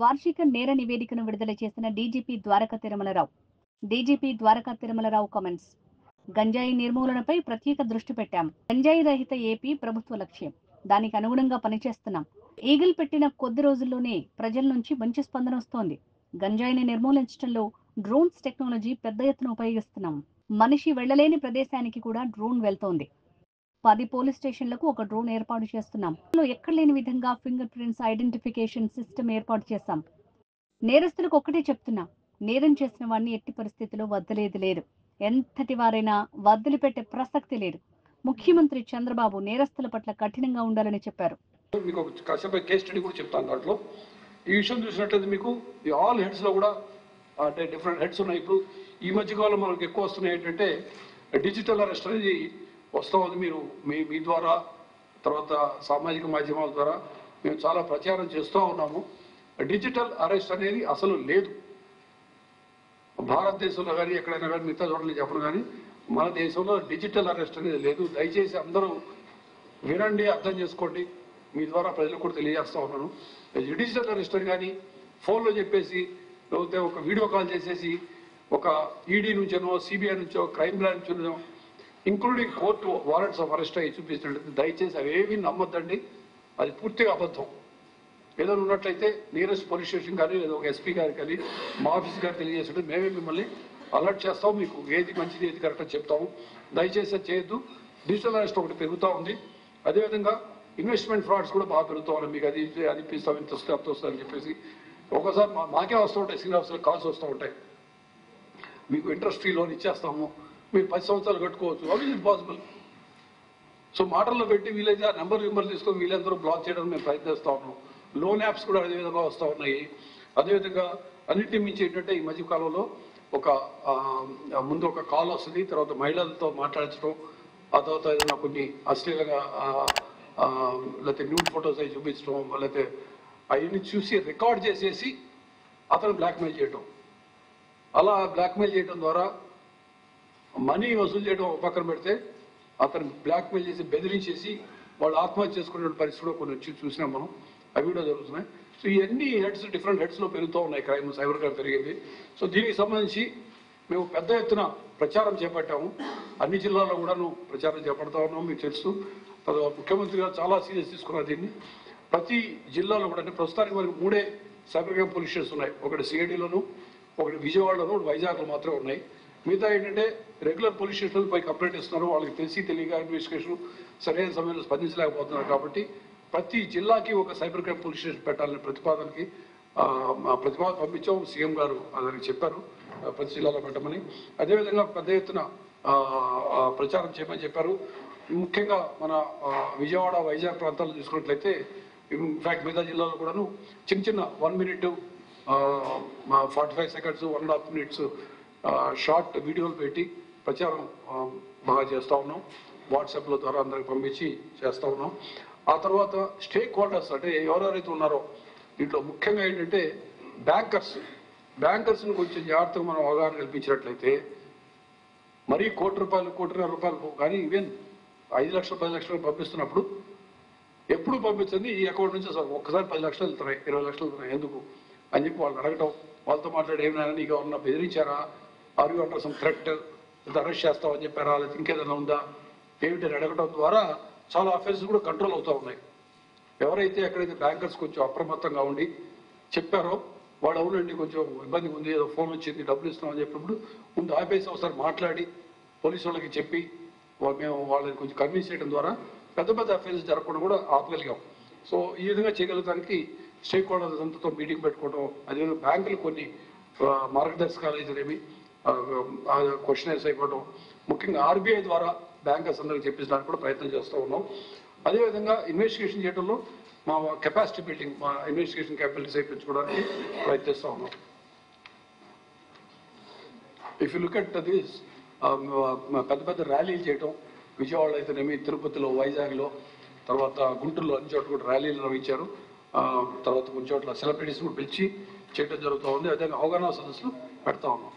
వార్షిక నేర నివేదికను విడుదల చేసిన DGP Dwaraka Tirumala Rao. DGP Dwaraka Tirumala Rao comments. గంజాయి నిర్మూలనపై ప్రత్యేక దృష్టి పెట్టాం. గంజాయి రహిత ఏపీ ప్రభుత్వ లక్ష్యం. దానికి అనుగుణంగా పనిచేస్తున్నాం. ఈగిల్ పెట్టిన కొద్ది రోజుల్లోనే ప్రజల నుంచి మంచి స్పందన వస్తోంది. గంజాయిని నిర్మూలించడంలో డ్రోన్స్ టెక్నాలజీ పెద్ద ఎత్తున ఉపయోగిస్తున్నాం. మనిషి వెళ్లలేని ప్రదేశానికి కూడా డ్రోన్ వెళ్తోంది. 10 పోలీస్ స్టేషన్లకు ఒక డ్రోన్ ఏర్పాటు చేస్తున్నాం. ఎక్కడ లేని విధంగా ఫింగర్ ప్రింట్స్ ఐడెంటిఫికేషన్ సిస్టమ్ ఏర్పాటు చేశాం. నేరస్తులకు ఒక్కటే చెప్తున్నా, నేరం చేసిన వాడిని ఎట్టి పరిస్థితిలో వదిలేది లేదు. ఎంతటి వారైనా వదిలిపెట్టే ప్రసక్తి లేదు. ముఖ్యమంత్రి చంద్రబాబు నేరస్తుల పట్ల కఠినంగా ఉండాలని చెప్పారు. మీకు కాసేపు కేస్ స్టడీ కూడా చెప్తాను. దాంట్లో ఈ విషయం చూసినట్లయితే మీకు ఈ ఆల్ హెడ్స్ లో కూడా అంటే డిఫరెంట్ హెడ్స్ ఉన్నాయి. ఇప్పుడు ఈ మధ్యకాలంలో మనకు ఎక్కువ వస్తున్నాయి ఏంటంటే డిజిటల్ అరెస్ట్ అనేది వస్తూ ఉంది. మీరు మీ ద్వారా తర్వాత సామాజిక మాధ్యమాల ద్వారా మేము చాలా ప్రచారం చేస్తూ ఉన్నాము. డిజిటల్ అరెస్ట్ అనేది అసలు లేదు భారతదేశంలో కానీ ఎక్కడైనా కానీ, మిగతా చోట్ల చెప్పను కానీ మన దేశంలో డిజిటల్ అరెస్ట్ అనేది లేదు. దయచేసి అందరూ వినండి, అర్థం చేసుకోండి. మీ ద్వారా ప్రజలకు కూడా తెలియజేస్తా ఉన్నాను. డిజిటల్ అరెస్ట్ అని కానీ ఫోన్లో చెప్పేసి లేకపోతే ఒక వీడియో కాల్ చేసేసి ఒక ఈడీ నుంచో సిబిఐ నుంచో క్రైమ్ బ్రాంచ్ నుంచో including court warrants of arrest అయ్యి చూపించినట్లయితే దయచేసి అవేవి నమ్మొద్దండి. అది పూర్తిగా అబద్ధం. ఏదైనా ఉన్నట్లయితే నియరెస్ట్ పోలీస్ స్టేషన్ కానీ లేదా ఒక ఎస్పీ గారికి కానీ మా ఆఫీస్ గారికి తెలియజేస్తుంటే మేమే మిమ్మల్ని అలర్ట్ చేస్తాము. మీకు ఏది మంచిది ఏది కరెక్ట్ అని చెప్తాము. దయచేసి అది చేయొద్దు. డిజిటల్ అరెస్ట్ ఒకటి పెరుగుతూ ఉంది. అదేవిధంగా ఇన్వెస్ట్మెంట్ ఫ్రాడ్స్ కూడా బాగా పెరుగుతూ ఉన్నాయి. మీకు అది అనిపిస్తాం, ఇంత వస్తే అంత వస్తుందని చెప్పేసి ఒకసారి మాకే వస్తూ ఉంటాయి. సీనియర్ ఆఫీసర్ కాల్స్ వస్తూ ఉంటాయి. మీకు ఇంట్రెస్ట్ ఫ్రీ లోన్ ఇచ్చేస్తాము, మీరు 10 సంవత్సరాలు కట్టుకోవచ్చు. How is it possible? So మాటల్లో పెట్టి వీలైతే ఆ నెంబర్ తీసుకొని వీళ్ళందరూ బ్లాక్ చేయడానికి మేము ప్రయత్నిస్తూ ఉన్నాం. లోన్ యాప్స్ కూడా అదేవిధంగా వస్తూ ఉన్నాయి. అదేవిధంగా అన్నింటి మించి ఏంటంటే ఈ మధ్య కాలంలో ఒక ముందు ఒక కాల్ వస్తుంది, తర్వాత మహిళలతో మాట్లాడించడం, ఆ తర్వాత ఏదైనా కొన్ని అశ్లీలంగా లేకపోతే న్యూడ్ ఫొటోస్ అవి చూపించడం, లేకపోతే అవన్నీ చూసి రికార్డ్ చేసేసి అతను బ్లాక్మెయిల్ చేయడం. అలా బ్లాక్మెయిల్ చేయడం ద్వారా మనీ వసూలు చేయడం పక్కన పెడితే అతను బ్లాక్మెయిల్ చేసి బెదిరించేసి వాళ్ళు ఆత్మహత్య చేసుకునే పరిస్థితి కూడా కొన్ని వచ్చి చూసినాం మనం. అవి కూడా జరుగుతున్నాయి. సో ఇవన్నీ హెడ్స్ డిఫరెంట్ హెడ్స్లో పెరుగుతూ ఉన్నాయి. క్రైమ్, సైబర్ క్రైమ్ పెరిగింది. సో దీనికి సంబంధించి మేము పెద్ద ఎత్తున ప్రచారం చేపట్టాము. అన్ని జిల్లాల్లో కూడాను ప్రచారం చేపడతా ఉన్నాము. మీకు తెలుసు, ముఖ్యమంత్రి గారు చాలా సీరియస్ తీసుకున్నారు దీన్ని. ప్రతి జిల్లాలో కూడా అంటే ప్రస్తుతానికి మనకి 3 సైబర్ క్రైమ్ పోలీస్ స్టేషన్స్ ఉన్నాయి. ఒకటి సిఐడిలోను, ఒకటి విజయవాడలోను, ఒకటి వైజాగ్లో మాత్రమే ఉన్నాయి. మిగతా ఏంటంటే రెగ్యులర్ పోలీస్ స్టేషన్లు పోయి కంప్లైంట్ ఇస్తున్నారు. వాళ్ళకి తెలియక ఇన్వెస్టిగేషన్ సరైన సమయంలో స్పందించలేకపోతున్నారు. కాబట్టి ప్రతి జిల్లాకి ఒక సైబర్ క్రైమ్ పోలీస్ స్టేషన్ పెట్టాలనే ప్రతిపాదన పంపించాం. సీఎం గారు దానికి చెప్పారు ప్రతి జిల్లాలో పెట్టమని. అదేవిధంగా పెద్ద ఎత్తున ప్రచారం చేయమని చెప్పారు. ముఖ్యంగా మన విజయవాడ, వైజాగ్ ప్రాంతాల్లో చూసుకున్నట్లయితే ఇన్ఫాక్ట్ మిగతా జిల్లాలో కూడాను చిన్న 1 minute 45 seconds 1.5 minutes షార్ట్ వీడియోలు పెట్టి ప్రచారం బాగా చేస్తూ ఉన్నాం. వాట్సాప్ల ద్వారా అందరికి పంపించి చేస్తూ ఉన్నాం. ఆ తర్వాత స్టేక్ హోల్డర్స్ అంటే ఎవరెవరైతే ఉన్నారో దీంట్లో ముఖ్యంగా ఏంటంటే బ్యాంకర్స్ని కొంచెం జాగ్రత్తగా మనం అవగాహన కల్పించినట్లయితే మరీ ₹1 ₹1.5 కానీ ఈవెన్ 5 లక్షలు 10 లక్షలు పంపిస్తున్నప్పుడు ఎప్పుడు పంపించండి ఈ అకౌంట్ నుంచి ఒక్కసారి 10 లక్షలు వెళ్తున్నాయి, 20 లక్షలు వెళ్తున్నాయి ఎందుకు అని చెప్పి వాళ్ళని అడగటం. వాళ్ళతో మాట్లాడి ఏమైనా నీకు ఎవరన్నా బెదిరించారా, are you under some threat, arrest చేస్తామని చెప్పారా, లేదా ఇంకేదైనా ఉందా ఏమిటని అడగటం ద్వారా చాలా అఫెన్సెస్ కూడా కంట్రోల్ అవుతూ ఉన్నాయి. ఎవరైతే ఎక్కడైతే బ్యాంకర్స్ కొంచెం అప్రమత్తంగా ఉండి చెప్పారో వాళ్ళు అవునండి కొంచెం ఇబ్బంది ఉంది, ఏదో ఫోన్ వచ్చింది డబ్బులు ఇస్తామని చెప్పినప్పుడు ముందు ఆపేసి ఒకసారి మాట్లాడి పోలీసు వాళ్ళకి చెప్పి మేము వాళ్ళని కొంచెం కన్విన్స్ చేయడం ద్వారా పెద్ద పెద్ద అఫెన్సెస్ జరగకుండా కూడా ఆపగలిగాం. సో ఈ విధంగా చేయగలగడానికి స్టేక్ హోల్డర్స్ అంతతో మీటింగ్ పెట్టుకోవడం, అదేవిధంగా బ్యాంకులు కొన్ని మార్గదర్శకాలు ఇదేమి క్వశ్చనర్స్ అయిపోవడం, ముఖ్యంగా ఆర్బీఐ ద్వారా బ్యాంకర్స్ అందరికి చెప్పించడానికి కూడా ప్రయత్నం చేస్తూ ఉన్నాం. అదేవిధంగా ఇన్వెస్టిగేషన్ చేయడంలో మా కెపాసిటీ బిల్డింగ్, మా ఇన్వెస్టిగేషన్ క్యాపబిలిటీస్ పెంచుకోవడానికి ప్రయత్నిస్తూ ఉన్నాం. If you look at this పెద్ద పెద్ద ర్యాలీలు చేయడం, విజయవాడలో అయితేనేమి, తిరుపతిలో, వైజాగ్లో, తర్వాత గుంటూరులో అన్ని చోట్ల కూడా ర్యాలీలు నిర్వహించారు. తర్వాత కొన్ని చోట్ల సెలబ్రిటీస్ కూడా పిలిచి చేయడం జరుగుతూ ఉంది. అదేవిధంగా అవగాహన సదస్సులు పెడతా ఉన్నాం.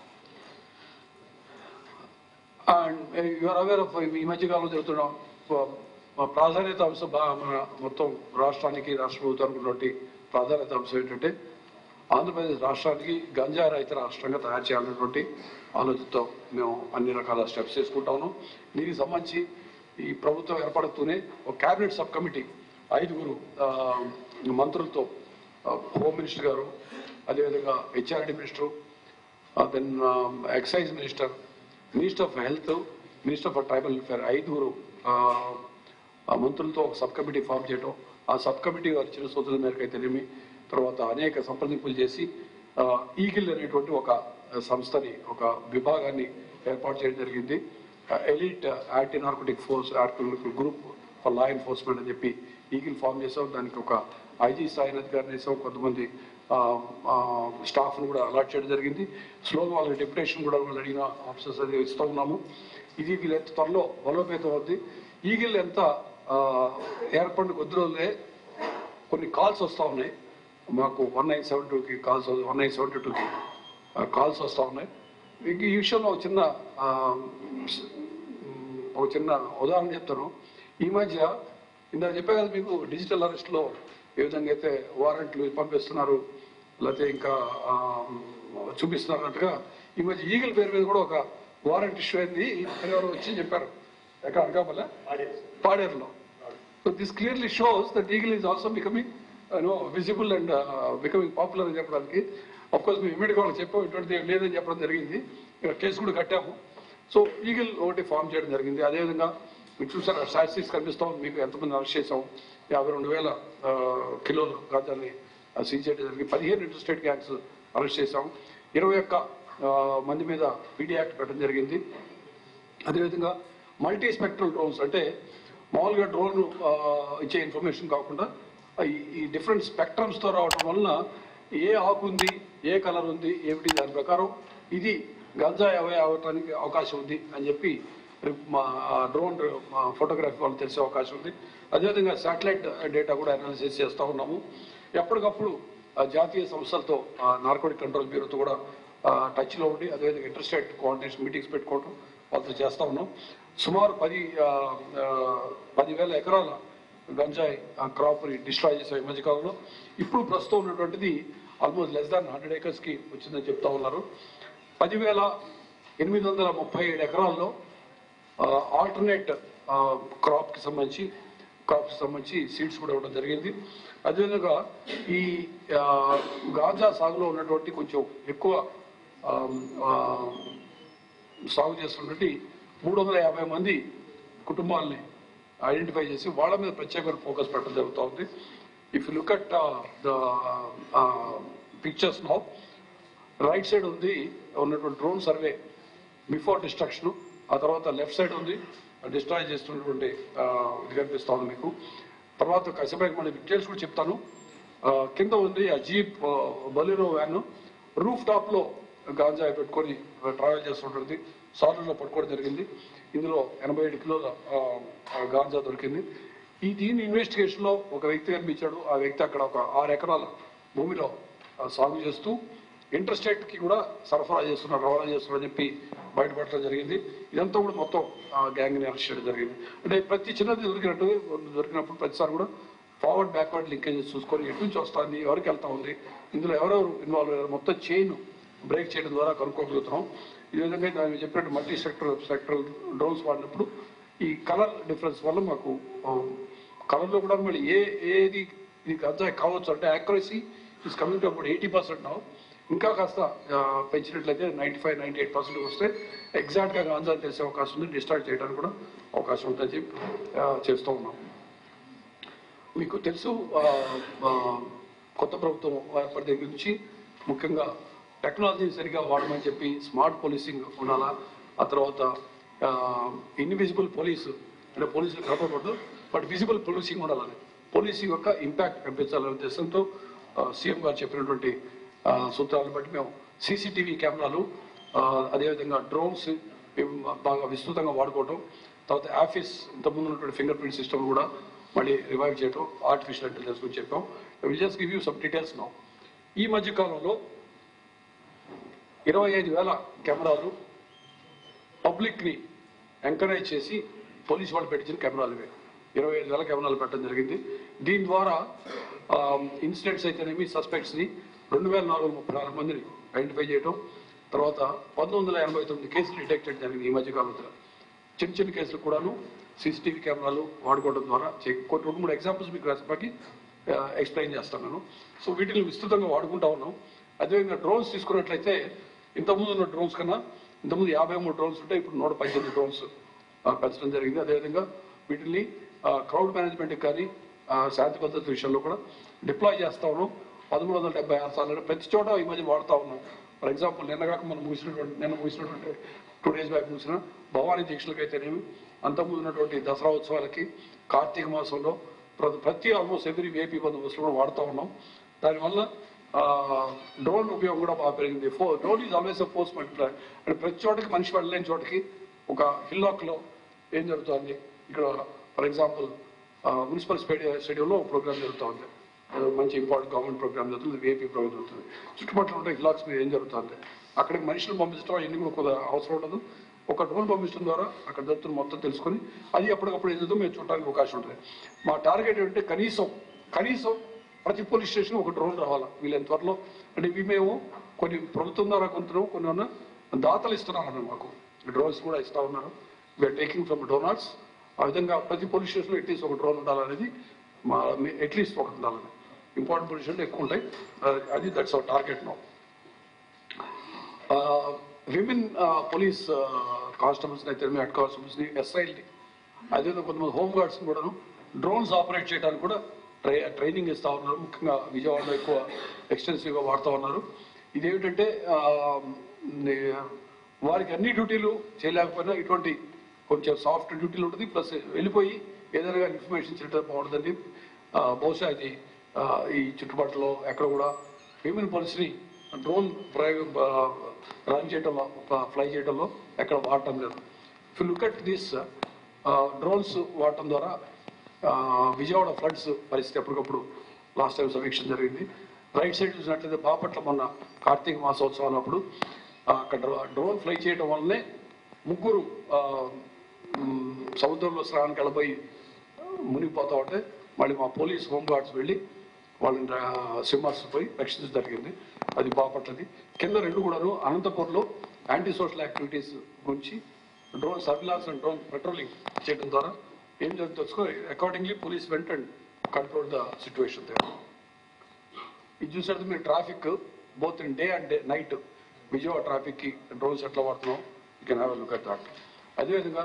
అండ్ యూఆర్ అవేర్ ఆఫ్ ఈ మధ్యకాలంలో జరుగుతున్నాం ప్రాధాన్యత అంశం మన మొత్తం రాష్ట్రానికి, రాష్ట్ర ప్రభుత్వానికి ఉన్నటువంటి ప్రాధాన్యత అంశం ఏంటంటే ఆంధ్రప్రదేశ్ రాష్ట్రానికి గంజాయి రహిత రాష్ట్రంగా తయారు చేయాలన్నటువంటి ఆలోచనతో మేము అన్ని రకాల స్టెప్స్ తీసుకుంటాము. దీనికి సంబంధించి ఈ ప్రభుత్వం ఏర్పడుతూనే ఒక క్యాబినెట్ సబ్ కమిటీ 5 మంత్రులతో హోమ్ మినిస్టర్ గారు, అదేవిధంగా HRD minister, then excise minister, minister of health, minister for tribal welfare 5 మంత్రులతో ఒక సబ్ కమిటీ ఫామ్ చేయడం, ఆ సబ్ కమిటీ వారి చిన్న సూచనల మేరకు అయితేనేమి తర్వాత అనేక సంప్రదింపులు చేసి ఈగిల్ అనేటువంటి ఒక సంస్థని, ఒక విభాగాన్ని ఏర్పాటు చేయడం జరిగింది. Elite anti narcotic force group for law enforcement అని చెప్పి ఈగిల్ ఫామ్ చేసాం. దానికి ఒక ఐజీ స్థాయి అధికారిని వేసాం, కొంతమంది స్టాఫ్ను కూడా అలాట్ చేయడం జరిగింది. స్లోగా వాళ్ళకి డెప్యుటేషన్ కూడా వాళ్ళు అడిగిన ఆఫీసర్స్ అది ఇస్తూ ఉన్నాము. ఇది వీళ్ళు ఎంత త్వరలో బలోపేతం అవుద్ది. ఈగిల్ ఎంత ఏర్పడిన కొద్ది రోజులే కొన్ని కాల్స్ వస్తూ ఉన్నాయి మాకు. 1972కి కాల్స్, 1972కి కాల్స్ వస్తూ ఉన్నాయి. ఈ విషయంలో ఒక చిన్న ఉదాహరణ చెప్తాను. ఈ మధ్య ఇందాక చెప్పే కదా మీకు, డిజిటల్ అరెస్ట్లో ఏ విధంగా అయితే వారెంట్లు పంపిస్తున్నారు లేకపోతే ఇంకా చూపిస్తున్నారు అన్నట్టుగా ఈ మధ్య ఈగిల్ పేరు మీద కూడా ఒక వారెంట్ ఇష్యూ అయింది. ఎవరు వచ్చి చెప్పారు, ఎక్కడ అనకాపల్లి పాడేరులో. So this clearly shows that eagle is also becoming visible and becoming popular అని చెప్పడానికి. అఫ్కోర్స్ మేము ఇమీడియట్గా వాళ్ళకి చెప్పాము, ఇటువంటిది లేదని చెప్పడం జరిగింది. ఇక్కడ కేసు కూడా కట్టాము. సో ఈగిల్ ఒకటి ఫామ్ చేయడం జరిగింది. అదేవిధంగా మీకు చూసారు స్టాటిస్టిక్స్ కనిపిస్తాం, మీకు ఎంతమంది అరెస్ట్ చేసాం. 52,000 కిలోలు గాంజాని సీజ్ చేయడం జరిగింది. 15 ఇంటర్స్టేట్ గ్యాంగ్స్ అరెస్ట్ చేసాం. 21 మంది మీద పీడీ యాక్ట్ పెట్టడం జరిగింది. అదేవిధంగా మల్టీ స్పెక్ట్రల్ డ్రోన్స్, అంటే మామూలుగా డ్రోన్ ఇచ్చే ఇన్ఫర్మేషన్ కాకుండా ఈ డిఫరెంట్ స్పెక్ట్రమ్స్తో రావడం వలన ఏ ఆకు ఉంది, ఏ కలర్ ఉంది, ఏమిటి దాని ప్రకారం ఇది గంజాయి అవటానికి అవకాశం ఉంది అని చెప్పి మా డ్రోన్ ఫోటోగ్రఫీ వాళ్ళు తెలిసే అవకాశం ఉంది. అదేవిధంగా శాటిలైట్ డేటా కూడా అనాలిసిస్ చేస్తూ ఉన్నాము. ఎప్పటికప్పుడు జాతీయ సంస్థలతో, నార్కోటిక్ కంట్రోల్ బ్యూరోతో కూడా టచ్లో ఉండి అదేవిధంగా ఇంటర్స్టేట్ కోఆర్డినేషన్ మీటింగ్స్ పెట్టుకోవడం వాళ్ళతో చేస్తూ ఉన్నాం. సుమారు 10,000 ఎకరాల గంజాయి క్రాప్ని డిస్ట్రాయ్ చేసే ఈ మధ్యకాలంలో. ఇప్పుడు ప్రస్తుతం ఉన్నటువంటిది ఆల్మోస్ట్ లెస్ దాన్ 100 acresకి వచ్చిందని చెప్తా ఉన్నారు. 10,837 ఎకరాల్లో ఆల్టర్నేట్ క్రాప్కి సంబంధించి సీడ్స్ కూడా ఇవ్వడం జరిగింది. అదేవిధంగా ఈ గాంజా సాగులో ఉన్నటువంటి కొంచెం ఎక్కువ సాగు చేస్తున్నటువంటి 350 మంది కుటుంబాలని ఐడెంటిఫై చేసి వాళ్ళ మీద ప్రత్యేకమైన ఫోకస్ పెట్టడం జరుగుతూ ఉంది. If you look at the pictures now, right side ఉంది ఉన్నటువంటి డ్రోన్ సర్వే బిఫోర్ డిస్ట్రక్షన్, ఆ తర్వాత లెఫ్ట్ సైడ్ ఉంది డిస్ట్రాయ్ చేస్తున్నటువంటి ఇది కనిపిస్తా ఉంది మీకు. తర్వాత కసిపైకి మళ్ళీ డీటెయిల్స్ కూడా చెప్తాను. కింద ఉంది ఆ jeep Bolero van, roof top లో గాంజా పెట్టుకొని ట్రావెల్ చేస్తుంటుంది. సార్లలో పట్టుకోవడం జరిగింది. ఇందులో 87 కిలోల గాంజా దొరికింది. దీని ఇన్వెస్టిగేషన్ లో ఒక వ్యక్తి కనిపించాడు. ఆ వ్యక్తి అక్కడ ఒక 6 ఎకరాల భూమిలో సాగు చేస్తూ ఇంటర్స్టేట్ కి కూడా సరఫరా చేస్తున్నారు, రవాణా చేస్తున్నారు అని చెప్పి బయటపడటం జరిగింది. ఇదంతా కూడా మొత్తం గ్యాంగ్ ని అరెస్ట్ చేయడం జరిగింది. అంటే ప్రతి చిన్నది దొరికినప్పుడు ప్రతిసారి కూడా ఫార్వర్డ్ బ్యాక్వర్డ్ లింకేజెస్ చూసుకొని ఎటు నుంచి వస్తుంది, ఎవరికి వెళ్తా ఉంది, ఇందులో ఎవరెవరు ఇన్వాల్వ్ అయ్యారు, మొత్తం చైన్ బ్రేక్ చేయడం ద్వారా కనుక్కోగలుగుతున్నాం. ఈ విధంగా నేను చెప్పినట్టు మల్టీ సెక్టరల్ డ్రోన్స్ వాడినప్పుడు ఈ కలర్ డిఫరెన్స్ వల్ల మాకు కలర్లో కూడా మళ్ళీ ఏది ఇది గంజాయి కావచ్చు అంటే accuracy is coming to about 80% నా. ఇంకా కాస్త పెంచినట్లయితే 95-98% వస్తే ఎగ్జాక్ట్గా గాంజా తెలిసే అవకాశం ఉంది, డిస్ట్రాక్ట్ చేయడానికి కూడా అవకాశం ఉందని చెప్పి చేస్తూ ఉన్నాం. మీకు తెలుసు కొత్త ప్రభుత్వం ఏర్పడి దగ్గర నుంచి ముఖ్యంగా టెక్నాలజీని సరిగా వాడమని చెప్పి స్మార్ట్ పోలీసింగ్ ఉండాలా, ఆ తర్వాత ఇన్విజిబుల్ పోలీసు అంటే పోలీసులు కనపడకూడదు బట్ విజిబుల్ పోలీసింగ్ ఉండాలని, పోలీసింగ్ యొక్క ఇంపాక్ట్ కనిపించాలనే ఉద్దేశంతో సీఎం గారు చెప్పినటువంటి సూత్రాలను బట్టి మేము సీసీటీవీ కెమెరాలు అదేవిధంగా డ్రోన్స్ బాగా విస్తృతంగా వాడుకోవటం, తర్వాత ఆఫీస్ ఇంతకుముందు ఉన్నటువంటి ఫింగర్ ప్రింట్ సిస్టమ్ కూడా మళ్ళీ రివైవ్ చేయటం, ఆర్టిఫిషియల్ ఇంటెలిజెన్స్ గురించి చెప్పాం. Will just give you some details now. ఈ మధ్య కాలంలో 25,000 కెమెరాలు పబ్లిక్ ని ఎంకరేజ్ చేసి పోలీసు వాళ్ళు పెట్టించిన కెమెరాలు ఇవే. 25,000 కెమెరాలు పెట్టడం జరిగింది. దీని ద్వారా ఇన్సిడెంట్స్ అయితేనేమి సస్పెక్ట్స్ ని 2434 మందిని ఐడెంటిఫై చేయడం, తర్వాత 1989 కేసులు డిటెక్టెడ్ జరిగింది ఈ మధ్యకాలంలో. చిన్న చిన్న కేసులు కూడాను సీసీటీవీ కెమెరాలు వాడుకోవడం ద్వారా కొన్ని 2-3 ఎగ్జాంపుల్స్ మీకు రెసిపీకి ఎక్స్ప్లెయిన్ చేస్తాను. సో వీటిని విస్తృతంగా వాడుకుంటా ఉన్నాం. అదేవిధంగా డ్రోన్స్ తీసుకున్నట్లయితే ఇంతకుముందు ఉన్న డ్రోన్స్ కన్నా ఇంతకుముందు 53 డ్రోన్స్ ఉంటే ఇప్పుడు 118 డ్రోన్స్ పెంచడం జరిగింది. అదేవిధంగా వీటిని క్రౌడ్ మేనేజ్మెంట్కి కానీ శాంతి భద్రత విషయంలో కూడా డిప్లాయ్ చేస్తా ఉన్నాం. 1376 సార్లు ప్రతి చోట ఈ మధ్య వాడుతూ ఉన్నాం. ఫర్ ఎగ్జాంపుల్ నిన్న ముగిసినటువంటి 2 days బ్యాక్ ముగిసిన భవానీ దీక్షలకు అయితేనేమి, అంతకుముందు ఉన్నటువంటి దసరా ఉత్సవాలకి, కార్తీక మాసంలో ప్రతి ఆల్మోస్ట్ ఎవ్రీ ఏపీ బందోబస్తులో కూడా వాడుతూ ఉన్నాం. దానివల్ల డ్రోన్ ఉపయోగం కూడా బాగా పెరిగింది. Drone is always a force multiplier. అంటే ప్రతి చోటకి మనిషి వెళ్ళలేని చోటకి ఒక హిల్లాక్లో ఏం జరుగుతుంది, ఇక్కడ ఫర్ ఎగ్జాంపుల్ మున్సిపల్ స్టేడియంలో ప్రోగ్రామ్ జరుగుతుంది, మంచి ఇంపార్టెంట్ గవర్నమెంట్ ప్రోగ్రామ్ జరుగుతుంది, ఏపీ ప్రోగ్రామ్ జరుగుతుంది. చుట్టుపక్కల ఉంటే హిల్లాక్స్ మీద ఏం జరుగుతుంది, అక్కడికి మనుషులు పంపించడం ఎన్ని కూడా అవసరం ఉండదు. ఒక డ్రోన్ పంపించడం ద్వారా అక్కడ జరుగుతున్న మొత్తం తెలుసుకొని అది అప్పటికప్పుడు ఏం జరుగుతుందో మేము చూడడానికి అవకాశం ఉంటుంది. మా టార్గెట్ ఏంటంటే కనీసం ప్రతి పోలీస్ స్టేషన్ ఒక డ్రోన్ రావాలా వీళ్ళని త్వరలో. అంటే ఇవి మేము కొన్ని ప్రభుత్వం ద్వారా కొంటున్నాం, కొన్ని దాతలు ఇస్తున్నారు మాకు డ్రోన్స్ కూడా ఇస్తా ఉన్నారు. We're taking from donors. ఆ విధంగా ప్రతి పోలీస్ స్టేషన్లో అట్లీస్ట్ ఒక డ్రోన్ ఉండాలనేది మా అట్లీస్ట్ ఒకటి ఉండాలని. ఇంపార్టెంట్ పోలీస్ స్టేషన్లు ఎక్కువ ఉంటాయి. అది that's our target now. Women police constables అయితే హెడ్ కానిస్టేబుల్స్ని, ఎస్ఐల్ని, అదేవిధంగా కొంతమంది హోమ్ గార్డ్స్ని కూడాను డ్రోన్స్ ఆపరేట్ చేయడానికి కూడా ట్రైనింగ్ ఇస్తూ ఉన్నారు. ముఖ్యంగా విజయవాడలో ఎక్కువ ఎక్స్టెన్సివ్గా వాడుతూ ఉన్నారు. ఇదేమిటంటే వారికి అన్ని డ్యూటీలు చేయలేకపోయినా ఇటువంటి కొంచెం సాఫ్ట్ డ్యూటీలు ఉంటుంది. ప్లస్ వెళ్ళిపోయి ఏదైనా ఇన్ఫర్మేషన్ చేయడం బాగుంటుందండి. బహుశా ఇది ఈ చుట్టుపక్కల ఎక్కడ కూడా విమెన్ పోలీస్ని డ్రోన్ రన్ చేయడంలో, ఫ్లై చేయడంలో ఎక్కడ వాడటం లేదు. If you look at this drones వాడటం ద్వారా విజయవాడ ఫ్లడ్స్ పరిస్థితి ఎప్పటికప్పుడు లాస్ట్ టైం సమీక్ష జరిగింది. రైట్ సైడ్ చూసినట్లయితే బాపట్ల మొన్న కార్తీక మాసోత్సవాలు అప్పుడు అక్కడ డ్రోన్ ఫ్లై చేయడం వల్లనే 3 సముద్రంలో స్నానానికి వెళ్ళబోయి మునిగిపోతా ఉంటే మళ్ళీ మా పోలీస్ హోమ్ గార్డ్స్ వెళ్ళి వాళ్ళని స్విమ్మర్స్ పోయి రక్షించడం జరిగింది. అది బాపట్లది. కింద 2 కూడాను అనంతపూర్లో యాంటీ సోషల్ యాక్టివిటీస్ గురించి drone surveillance and drone patrolling చేయడం ద్వారా ఏం జరుగుతుందో తెలుసుకో. Accordingly police went and control the situation. ఇది చూసినట్టు మీరు traffic both in day and night Vijayawada ట్రాఫిక్కి డ్రోన్స్ ఎట్లా వాడుతున్నాం, you can have a look at that. అదేవిధంగా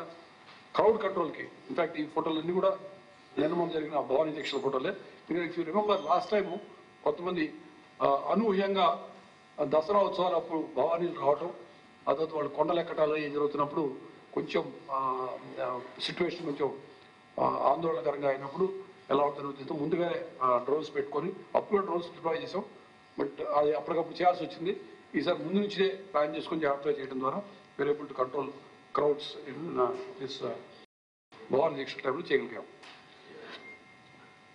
క్రౌడ్ కంట్రోల్కి ఇన్ఫాక్ట్ ఈ ఫోటోలన్నీ కూడా నిర్మాణం జరిగిన భవానీ దీక్షల ఫోటోలే. If you remember last time కొంతమంది అనూహ్యంగా దసరా ఉత్సవాలు అప్పుడు భవానీలు రావటం, ఆ తర్వాత వాళ్ళు కొండలు ఎక్కటాలు ఏం జరుగుతున్నప్పుడు కొంచెం సిచ్యువేషన్ కొంచెం ఆందోళనకరంగా అయినప్పుడు ఎలా ఉంటుందో ముందుగానే డ్రోన్స్ పెట్టుకొని అప్పుడు డ్రోన్స్ డిప్లాయ్ చేసాం. బట్ అది అప్పటికప్పుడు చేయాల్సి వచ్చింది. ఈసారి ముందు నుంచే ప్లాన్ చేసుకొని జాగ్రత్తగా చేయడం ద్వారా we're able to control crowds in this Bhavani Deeksha టైంలో చేయగలిగాం.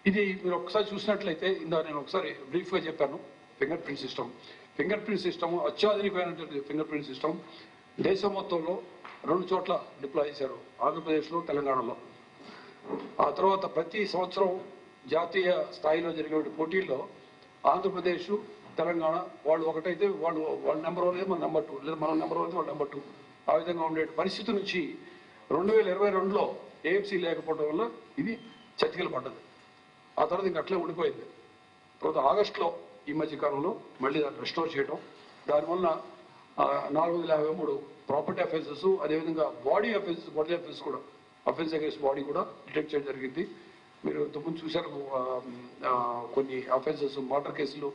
ఇది మీరు ఒకసారి చూసినట్లయితే ఇందా నేను ఒకసారి బ్రీఫ్గా చెప్పాను. ఫింగర్ ప్రింట్ సిస్టమ్ అత్యాధునికమైనటువంటి ఫింగర్ ప్రింట్ సిస్టమ్ దేశం మొత్తంలో 2 చోట్ల డిప్లాయ్ చేశారు, ఆంధ్రప్రదేశ్లో, తెలంగాణలో. ఆ తర్వాత ప్రతి సంవత్సరం జాతీయ స్థాయిలో జరిగే పోటీల్లో ఆంధ్రప్రదేశ్, తెలంగాణ వాళ్ళు ఒకటైతే వాళ్ళ నెంబర్ 1 అయితే మన నెంబర్ 2, లేదా మన నెంబర్ 1 అయితే వాళ్ళ నెంబర్ 2. ఆ విధంగా ఉండే పరిస్థితి నుంచి 2022లో ఏఎంసీ లేకపోవడం వల్ల ఇది చతికిల పడ్డది. ఆ తర్వాత ఇంక అట్లే ఉండిపోయింది. తర్వాత ఆగస్టులో ఈ మధ్య కాలంలో మళ్ళీ దాన్ని రెస్టోర్ చేయడం, దానివల్ల 453 ప్రాపర్టీ అఫెన్సెస్, అదేవిధంగా బాడీ అఫెన్స్ కూడా, అఫెన్స్ అగేన్స్ట్ బాడీ కూడా డిటెక్ట్ చేయడం జరిగింది. మీరు ఇంతకుముందు చూశారు కొన్ని అఫెన్సెస్, మర్డర్ కేసులు,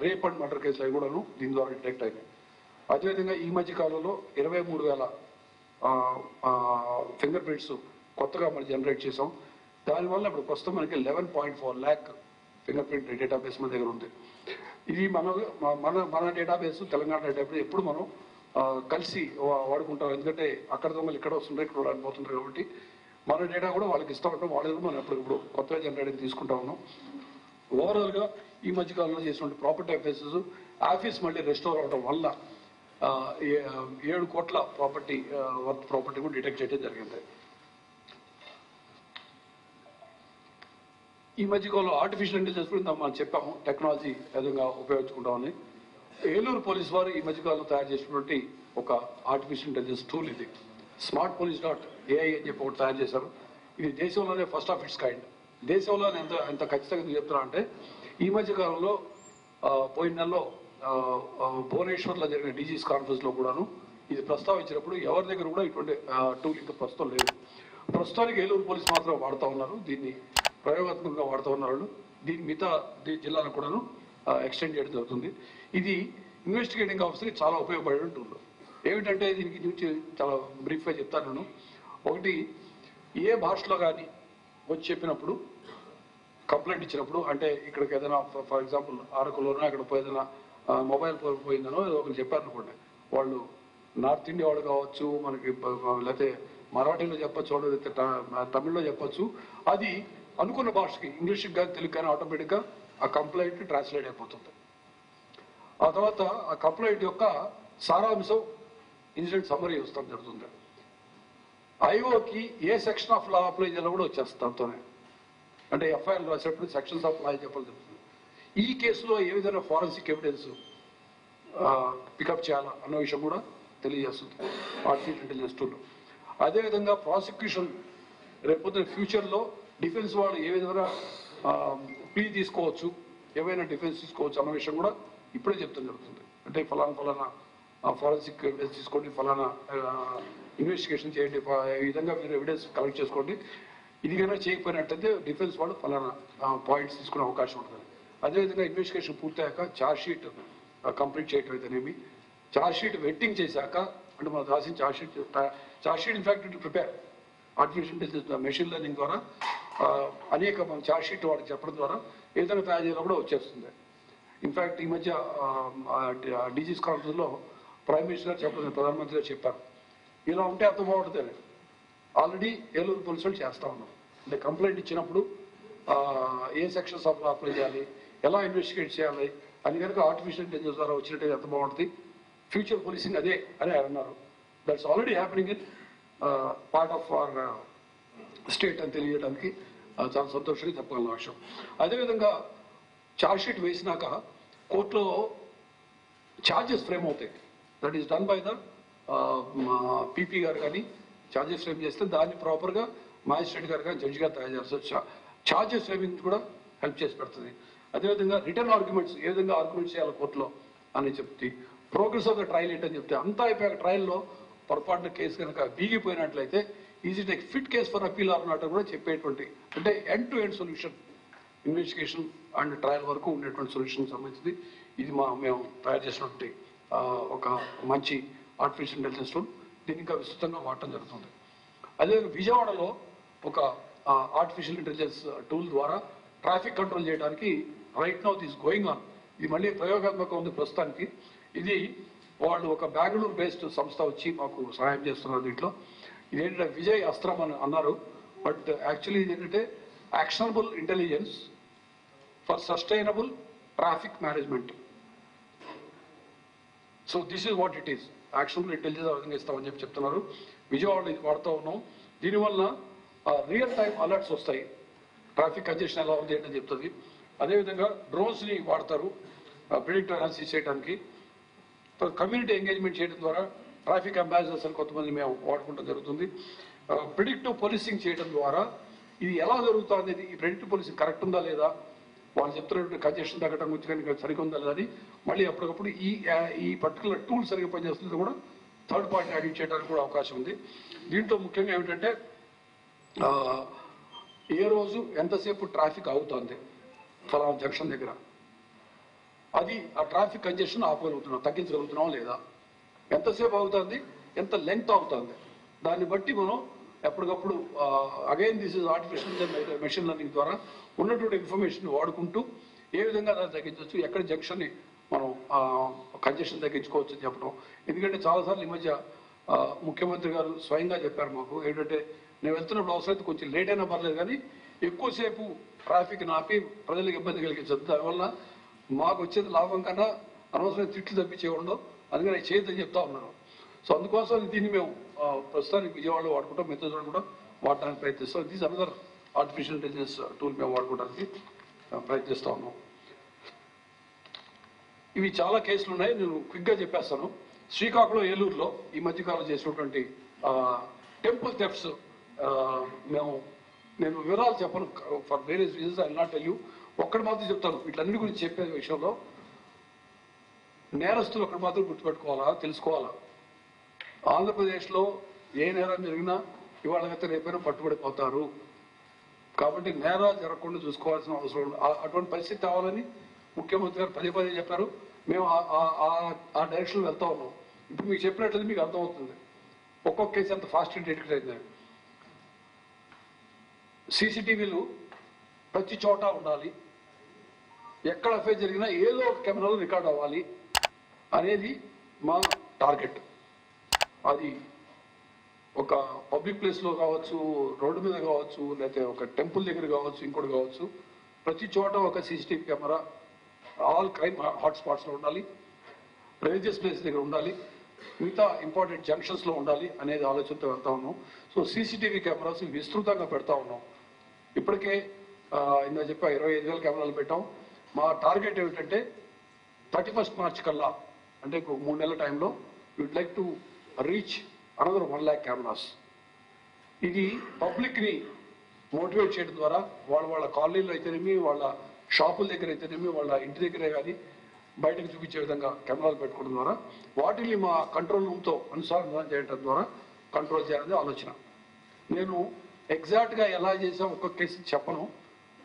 రేప్ అండ్ మర్డర్ కేసులు అవి కూడాను దీని ద్వారా డిటెక్ట్ అయినాయి. అదేవిధంగా ఈ మధ్య కాలంలో 23,000 ఫింగర్ ప్రింట్స్ కొత్తగా మనం జనరేట్ చేసాం. దానివల్ల ఇప్పుడు ప్రస్తుతం మనకి 11.4 lakh ఫింగర్ ప్రింట్ డేటాబేస్ మన దగ్గర ఉంది. ఇది మన డేటాబేస్, తెలంగాణ డేటాబేస్ ఎప్పుడు మనం కలిసి వాడుకుంటాం. ఎందుకంటే అక్కడ దొంగలు ఇక్కడ వస్తుంటారు, ఇక్కడ రాకపోతుంటారు. కాబట్టి మన డేటా కూడా వాళ్ళకి ఇస్తూ ఉంటాం. వాళ్ళ దగ్గర మనం ఎప్పటికప్పుడు కొత్తగా జనరేట్ తీసుకుంటా ఉన్నాం. ఓవరాల్గా ఈ మధ్యకాలంలో చేసినటువంటి ప్రాపర్టీ అఫెన్సెస్ ఆఫీస్ మళ్ళీ రెస్టోర్ అవడం వల్ల 7 కోట్ల ప్రాపర్టీ కూడా డిటెక్ట్ చేయడం జరిగింది. ఈ మధ్యకాలంలో ఆర్టిఫిషియల్ ఇంటెలిజెన్స్ గురించి మనం చెప్పాము, టెక్నాలజీ విధంగా ఉపయోగించుకుంటామని. ఏలూరు పోలీసు వారు ఈ మధ్యకాలంలో తయారు చేసినటువంటి ఒక ఆర్టిఫిషియల్ ఇంటెలిజెన్స్ టూల్ ఇది, స్మార్ట్ పోలీస్ .ai అని చెప్పి ఒకటి తయారు చేశారు. ఇది దేశంలోనే ఫస్ట్ ఆఫ్ ఇట్స్ కైండ్. దేశంలో ఎంత ఖచ్చితంగా చెప్తున్నా అంటే, ఈ మధ్య కాలంలో పోయిన నెలలో భువనేశ్వర్లో జరిగిన డీజీస్ కాన్ఫరెన్స్ లో కూడాను ఇది ప్రస్తావించినప్పుడు ఎవరి దగ్గర కూడా ఇటువంటి టూల్ ఇంకా ప్రస్తుతం లేదు. ప్రస్తుతానికి ఏలూరు పోలీసు మాత్రం వాడుతూ ఉన్నారు, దీన్ని ప్రయోగాత్మకంగా వాడుతూ ఉన్నారు. దీని మిగతా జిల్లాలకు కూడాను ఎక్స్టెండ్ చేయడం జరుగుతుంది. ఇది ఇన్వెస్టిగేటింగ్ ఆఫీసర్కి చాలా ఉపయోగపడే టూల్. ఏమిటంటే దీనికి గురించి చాలా బ్రీఫ్గా చెప్తాను నేను. ఒకటి, ఏ భాషలో కానీ వచ్చి చెప్పినప్పుడు, కంప్లైంట్ ఇచ్చినప్పుడు, అంటే ఇక్కడికి ఏదైనా ఫర్ ఎగ్జాంపుల్ అరకులోనో అక్కడ ఏదైనా మొబైల్ పోయిందనో ఏదో ఒకరు చెప్పారనుకోండి, వాళ్ళు నార్త్ ఇండియా వాళ్ళు కావచ్చు, మనకి లేకపోతే మరాఠీలో చెప్పచ్చు, లేకపోతే తమిళ్లో చెప్పచ్చు. అది అనుకున్న భాషకి, ఇంగ్లీష్కి కానీ తెలుగు కానీ ఆటోమేటిక్గా ఆ కంప్లైంట్ ట్రాన్స్లేట్ అయిపోతుంది. ఆ తర్వాత ఆ కంప్లైంట్ యొక్క సారాంశం, ఇన్సిడెంట్ సమ్మరీ వస్తాం జరుగుతుంది. ఐఓకి ఏ సెక్షన్ ఆఫ్ లా అప్లై చేయాలో కూడా వచ్చేస్తుంది దాంతోనే. అంటే ఎఫ్ఐఆర్ రాసేటప్పుడు సెక్షన్స్ ఆఫ్ లా చెప్పాలి జరుగుతుంది. ఈ కేసులో ఏ విధంగా ఫారెన్సిక్ ఎవిడెన్స్ పికప్ చేయాలా అన్న విషయం కూడా తెలియజేస్తుంది ఆర్టిఫిషియల్ ఇంటెలిజెన్స్ టూల్. అదేవిధంగా ప్రాసిక్యూషన్ రేపొద్దున ఫ్యూచర్లో డిఫెన్స్ వాళ్ళు ఏ విధంగా ప్లీ తీసుకోవచ్చు, ఏవైనా డిఫెన్స్ తీసుకోవచ్చు అన్న విషయం కూడా ఇప్పుడే చెప్తాం జరుగుతుంది. అంటే ఫలానా ఫారెన్సిక్ ఎవిడెన్స్ తీసుకోండి, ఫలానా ఇన్వెస్టిగేషన్ చేయండి, ఈ విధంగా మీరు ఎవిడెన్స్ కలెక్ట్ చేసుకోండి. ఇది కనుక చేయకపోయినట్టయితే డిఫెన్స్ వాళ్ళు ఫలానా పాయింట్స్ తీసుకునే అవకాశం ఉంటుంది. అదేవిధంగా ఇన్వెస్టిగేషన్ పూర్తయ్యాక ఛార్జ్ షీట్ కంప్లీట్ చేయటం అయితేనేమి, ఛార్జ్ షీట్ వెట్టింగ్ చేశాక, అంటే మనం రాసిన charge sheet in fact it prepare artificial intelligence machine learning ద్వారా అనేక మన ఛార్జ్ షీట్ వాడికి చెప్పడం ద్వారా ఏ విధంగా తయారు చేయాలో కూడా వచ్చేస్తుంది. ఇన్ఫాక్ట్ ఈ మధ్య డీజీస్ కాన్ఫరెన్స్లో ప్రైమ్ మినిస్టర్ గారు చెప్పడం, ప్రధానమంత్రి గారు చెప్పారు, ఇలా ఉంటే అర్థం బాగుంటుంది. ఆల్రెడీ ఏలూరు పోలీసు వాళ్ళు చేస్తూ ఉన్నారు. అంటే కంప్లైంట్ ఇచ్చినప్పుడు ఏ సెక్షన్స్ ఆఫ్ లా అప్లై చేయాలి, ఎలా ఇన్వెస్టిగేట్ చేయాలి అని కనుక ఆర్టిఫిషియల్ ఇంటెలిజెన్స్ ద్వారా వచ్చినట్టు ఎంత బాగుంటుంది. ఫ్యూచర్ పోలీసింగ్ అదే అని అన్నారు. That's already happening in part of our state అని తెలియజేయడానికి చాలా సంతోషంగా చెప్పగలను విషయం. అదేవిధంగా ఛార్జ్ షీట్ వేసినాక కోర్టులో ఛార్జెస్ ఫ్రేమ్ అవుతాయి. That is done by the PP గారు కానీ ఛార్జెస్ ఫ్రేమ్ చేస్తే దాన్ని ప్రాపర్గా మ్యాజిస్ట్రేట్ గారు కానీ జడ్జి గారు తయారు చేస్తారు. ఛార్జెస్ ఫ్రేమింగ్ కూడా హెల్ప్ చేసి పెడుతుంది. అదేవిధంగా రిటర్న్ ఆర్గ్యుమెంట్స్ ఏ విధంగా ఆర్గ్యుమెంట్స్ చేయాలి కోర్టులో అని చెప్తే, ప్రోగ్రెస్ ఆఫ్ ద ట్రయల్ ఏంటని చెప్తే, అంతా అయిపోయాక ట్రయల్లో పొరపాటున కేసు కనుక బీగిపోయినట్లయితే is it a fit case for appeal or not కూడా చెప్పేటువంటి, అంటే end to end solution investigation and trial వరకు ఉండేటువంటి సొల్యూషన్ సంబంధించింది. ఇది మేము తయారు చేసినటువంటి ఒక మంచి ఆర్టిఫిషియల్ ఇంటెలిజెన్స్ టూల్. దీన్ని ఇంకా విస్తృతంగా వాడటం జరుగుతుంది. అదేవిధంగా విజయవాడలో ఒక ఆర్టిఫిషియల్ ఇంటెలిజెన్స్ టూల్ ద్వారా ట్రాఫిక్ కంట్రోల్ చేయడానికి right now this going on. ఇది మళ్ళీ ప్రయోగాత్మకంగా ఉంది ప్రస్తుతానికి. ఇది వాళ్ళు ఒక బెంగళూరు బేస్డ్ సంస్థ వచ్చి మాకు సహాయం చేస్తున్నారు. దీంట్లో ఇదేంటంటే విజయ్ అస్త్రం అని అన్నారు, బట్ యాక్చువల్లీ ఇదేంటంటే actionable intelligence for sustainable traffic management. So this is what it is. Actionable intelligence ఆ విధంగా ఇస్తామని చెప్పి చెప్తున్నారు. విజయవాడలో ఇది వాడుతూ ఉన్నాం. దీనివల్ల రియల్ టైం అలర్ట్స్ వస్తాయి, ట్రాఫిక్ కంజెషన్ ఎలా ఉంది ఏంటని చెప్తుంది. అదేవిధంగా డ్రోన్స్ని వాడతారు ప్రిడిక్టివ్ అనాలిసిస్ చేయడానికి. కమ్యూనిటీ ఎంగేజ్మెంట్ చేయడం ద్వారా ట్రాఫిక్ అంబాసిడర్స్ అని కొంతమంది మేము వాడుకుంటూ జరుగుతుంది. ప్రిడిక్టివ్ పోలీసింగ్ చేయడం ద్వారా ఇది ఎలా జరుగుతుంది, ఈ ప్రిడిక్టివ్ పోలీసింగ్ కరెక్ట్ ఉందా లేదా, వాళ్ళు చెప్తున్నటువంటి కంజెషన్ తగ్గడం గురించి కానీ సరిగ్గా ఉందా లేదా అని మళ్ళీ అప్పటికప్పుడు ఈ పర్టికులర్ టూల్ సరిగ్గా పనిచేస్తుంది కూడా థర్డ్ పార్టీ ఆడిట్ చేయడానికి కూడా అవకాశం ఉంది. దీంట్లో ముఖ్యంగా ఏమిటంటే ఏ రోజు ఎంతసేపు ట్రాఫిక్ అవుతుంది ఫలానా జంక్షన్ దగ్గర, అది ఆ ట్రాఫిక్ కంజెషన్ ఆపగలుగుతున్నాం, తగ్గించగలుగుతున్నాం లేదా, ఎంతసేపు అవుతుంది, ఎంత లెంగ్త్ అవుతుంది, దాన్ని బట్టి మనం ఎప్పటికప్పుడు again this is artificial machine learning ద్వారా ఉన్నటువంటి ఇన్ఫర్మేషన్ వాడుకుంటూ ఏ విధంగా దాన్ని తగ్గించవచ్చు, ఎక్కడ జంక్షన్ని మనం కంజెషన్ తగ్గించుకోవచ్చు అని చెప్పడం. ఎందుకంటే చాలాసార్లు ఈ మధ్య ముఖ్యమంత్రి గారు స్వయంగా చెప్పారు మాకు, ఏంటంటే నేను వెళ్తున్నప్పుడు అవసరమైతే కొంచెం లేట్ అయినా పర్లేదు కానీ ఎక్కువసేపు ట్రాఫిక్ ఆపి ప్రజలకు ఇబ్బంది కలిగించదు, దానివల్ల మాకు వచ్చేది లాభం కన్నా అనవసరమైన తిట్లు తప్పించే ఉండవు, అందుకని చేయొద్దని చెప్తా ఉన్నారు. సో అందుకోసం దీన్ని మేము ప్రస్తుతానికి విజయవాడలో వాడుకుంటాం, మిగతా కూడా వాడడానికి ప్రయత్నిస్తాం. This another artificial intelligence tool మేము వాడుకోవడానికి ప్రయత్నిస్తా ఉన్నాం. ఇవి చాలా కేసులు ఉన్నాయి, నేను క్విక్గా చెప్పేస్తాను. శ్రీకాకుళం, ఏలూరులో ఈ మధ్యకాలం చేసినటువంటి టెంపుల్ థెఫ్ట్స్, నేను వివరాలు చెప్పను for various reasons. I not tell you. ఒక్కటి మాత్రం చెప్తాను, వీటన్నిటి గురించి చెప్పే విషయంలో నేరస్తులు ఒకటి మాత్రం గుర్తుపెట్టుకోవాలా, తెలుసుకోవాలా. ఆంధ్రప్రదేశ్లో ఏ నేరం జరిగినా ఇవాళ రేపైనా పట్టుబడిపోతారు. కాబట్టి నేరాలు జరగకుండా చూసుకోవాల్సిన అవసరం ఉంది. అటువంటి పరిస్థితి కావాలని ముఖ్యమంత్రి గారు పదే పదే చెప్పారు. మేము ఆ డైరెక్షన్ వెళ్తా ఉన్నాం. ఇప్పుడు మీకు చెప్పినట్లయితే మీకు అర్థమవుతుంది ఒక్కొక్క కేసు ఎంత ఫాస్ట్ డిటెక్ట్ అయింది. సీసీటీవీలు ప్రతి చోట ఉండాలి, ఎక్కడ అఫైర్ జరిగినా ఏదో ఒక కెమెరాలో రికార్డ్ అవ్వాలి అనేది మా టార్గెట్. అది ఒక పబ్లిక్ ప్లేస్లో కావచ్చు, రోడ్డు మీద కావచ్చు, లేకపోతే ఒక టెంపుల్ దగ్గర కావచ్చు, ఇంకోటి కావచ్చు, ప్రతి చోట ఒక సీసీటీవీ కెమెరా ఆల్ క్రైమ్ హాట్స్పాట్స్లో ఉండాలి, రిలీజియస్ ప్లేస్ దగ్గర ఉండాలి, మిగతా ఇంపార్టెంట్ జంక్షన్స్లో ఉండాలి అనేది ఆలోచనతో వెళ్తా ఉన్నాం. సో సీసీటీవీ కెమెరాస్ విస్తృతంగా పెడతా ఉన్నాం. ఇప్పటికే ఇందా చెప్పా 25,000 కెమెరాలు పెట్టాం. మా టార్గెట్ ఏమిటంటే 31 మార్చ్ కల్లా, అంటే 3 నెలల టైంలో would like to reach another 1 lakh cameras. ఇది పబ్లిక్ని మోటివేట్ చేయడం ద్వారా వాళ్ళ కాలనీలో అయితేనేమి, వాళ్ళ షాపుల దగ్గర అయితేనేమి, వాళ్ళ ఇంటి దగ్గరే కానీ బయటకు చూపించే విధంగా కెమెరాలు పెట్టుకోవడం ద్వారా వాటిని మా కంట్రోల్ రూమ్తో అనుసంధానం చేయడం ద్వారా కంట్రోల్ చేయాలనే ఆలోచన. నేను ఎగ్జాక్ట్గా ఎలా చేసాం ఒక్కొక్క కేసు చెప్పను.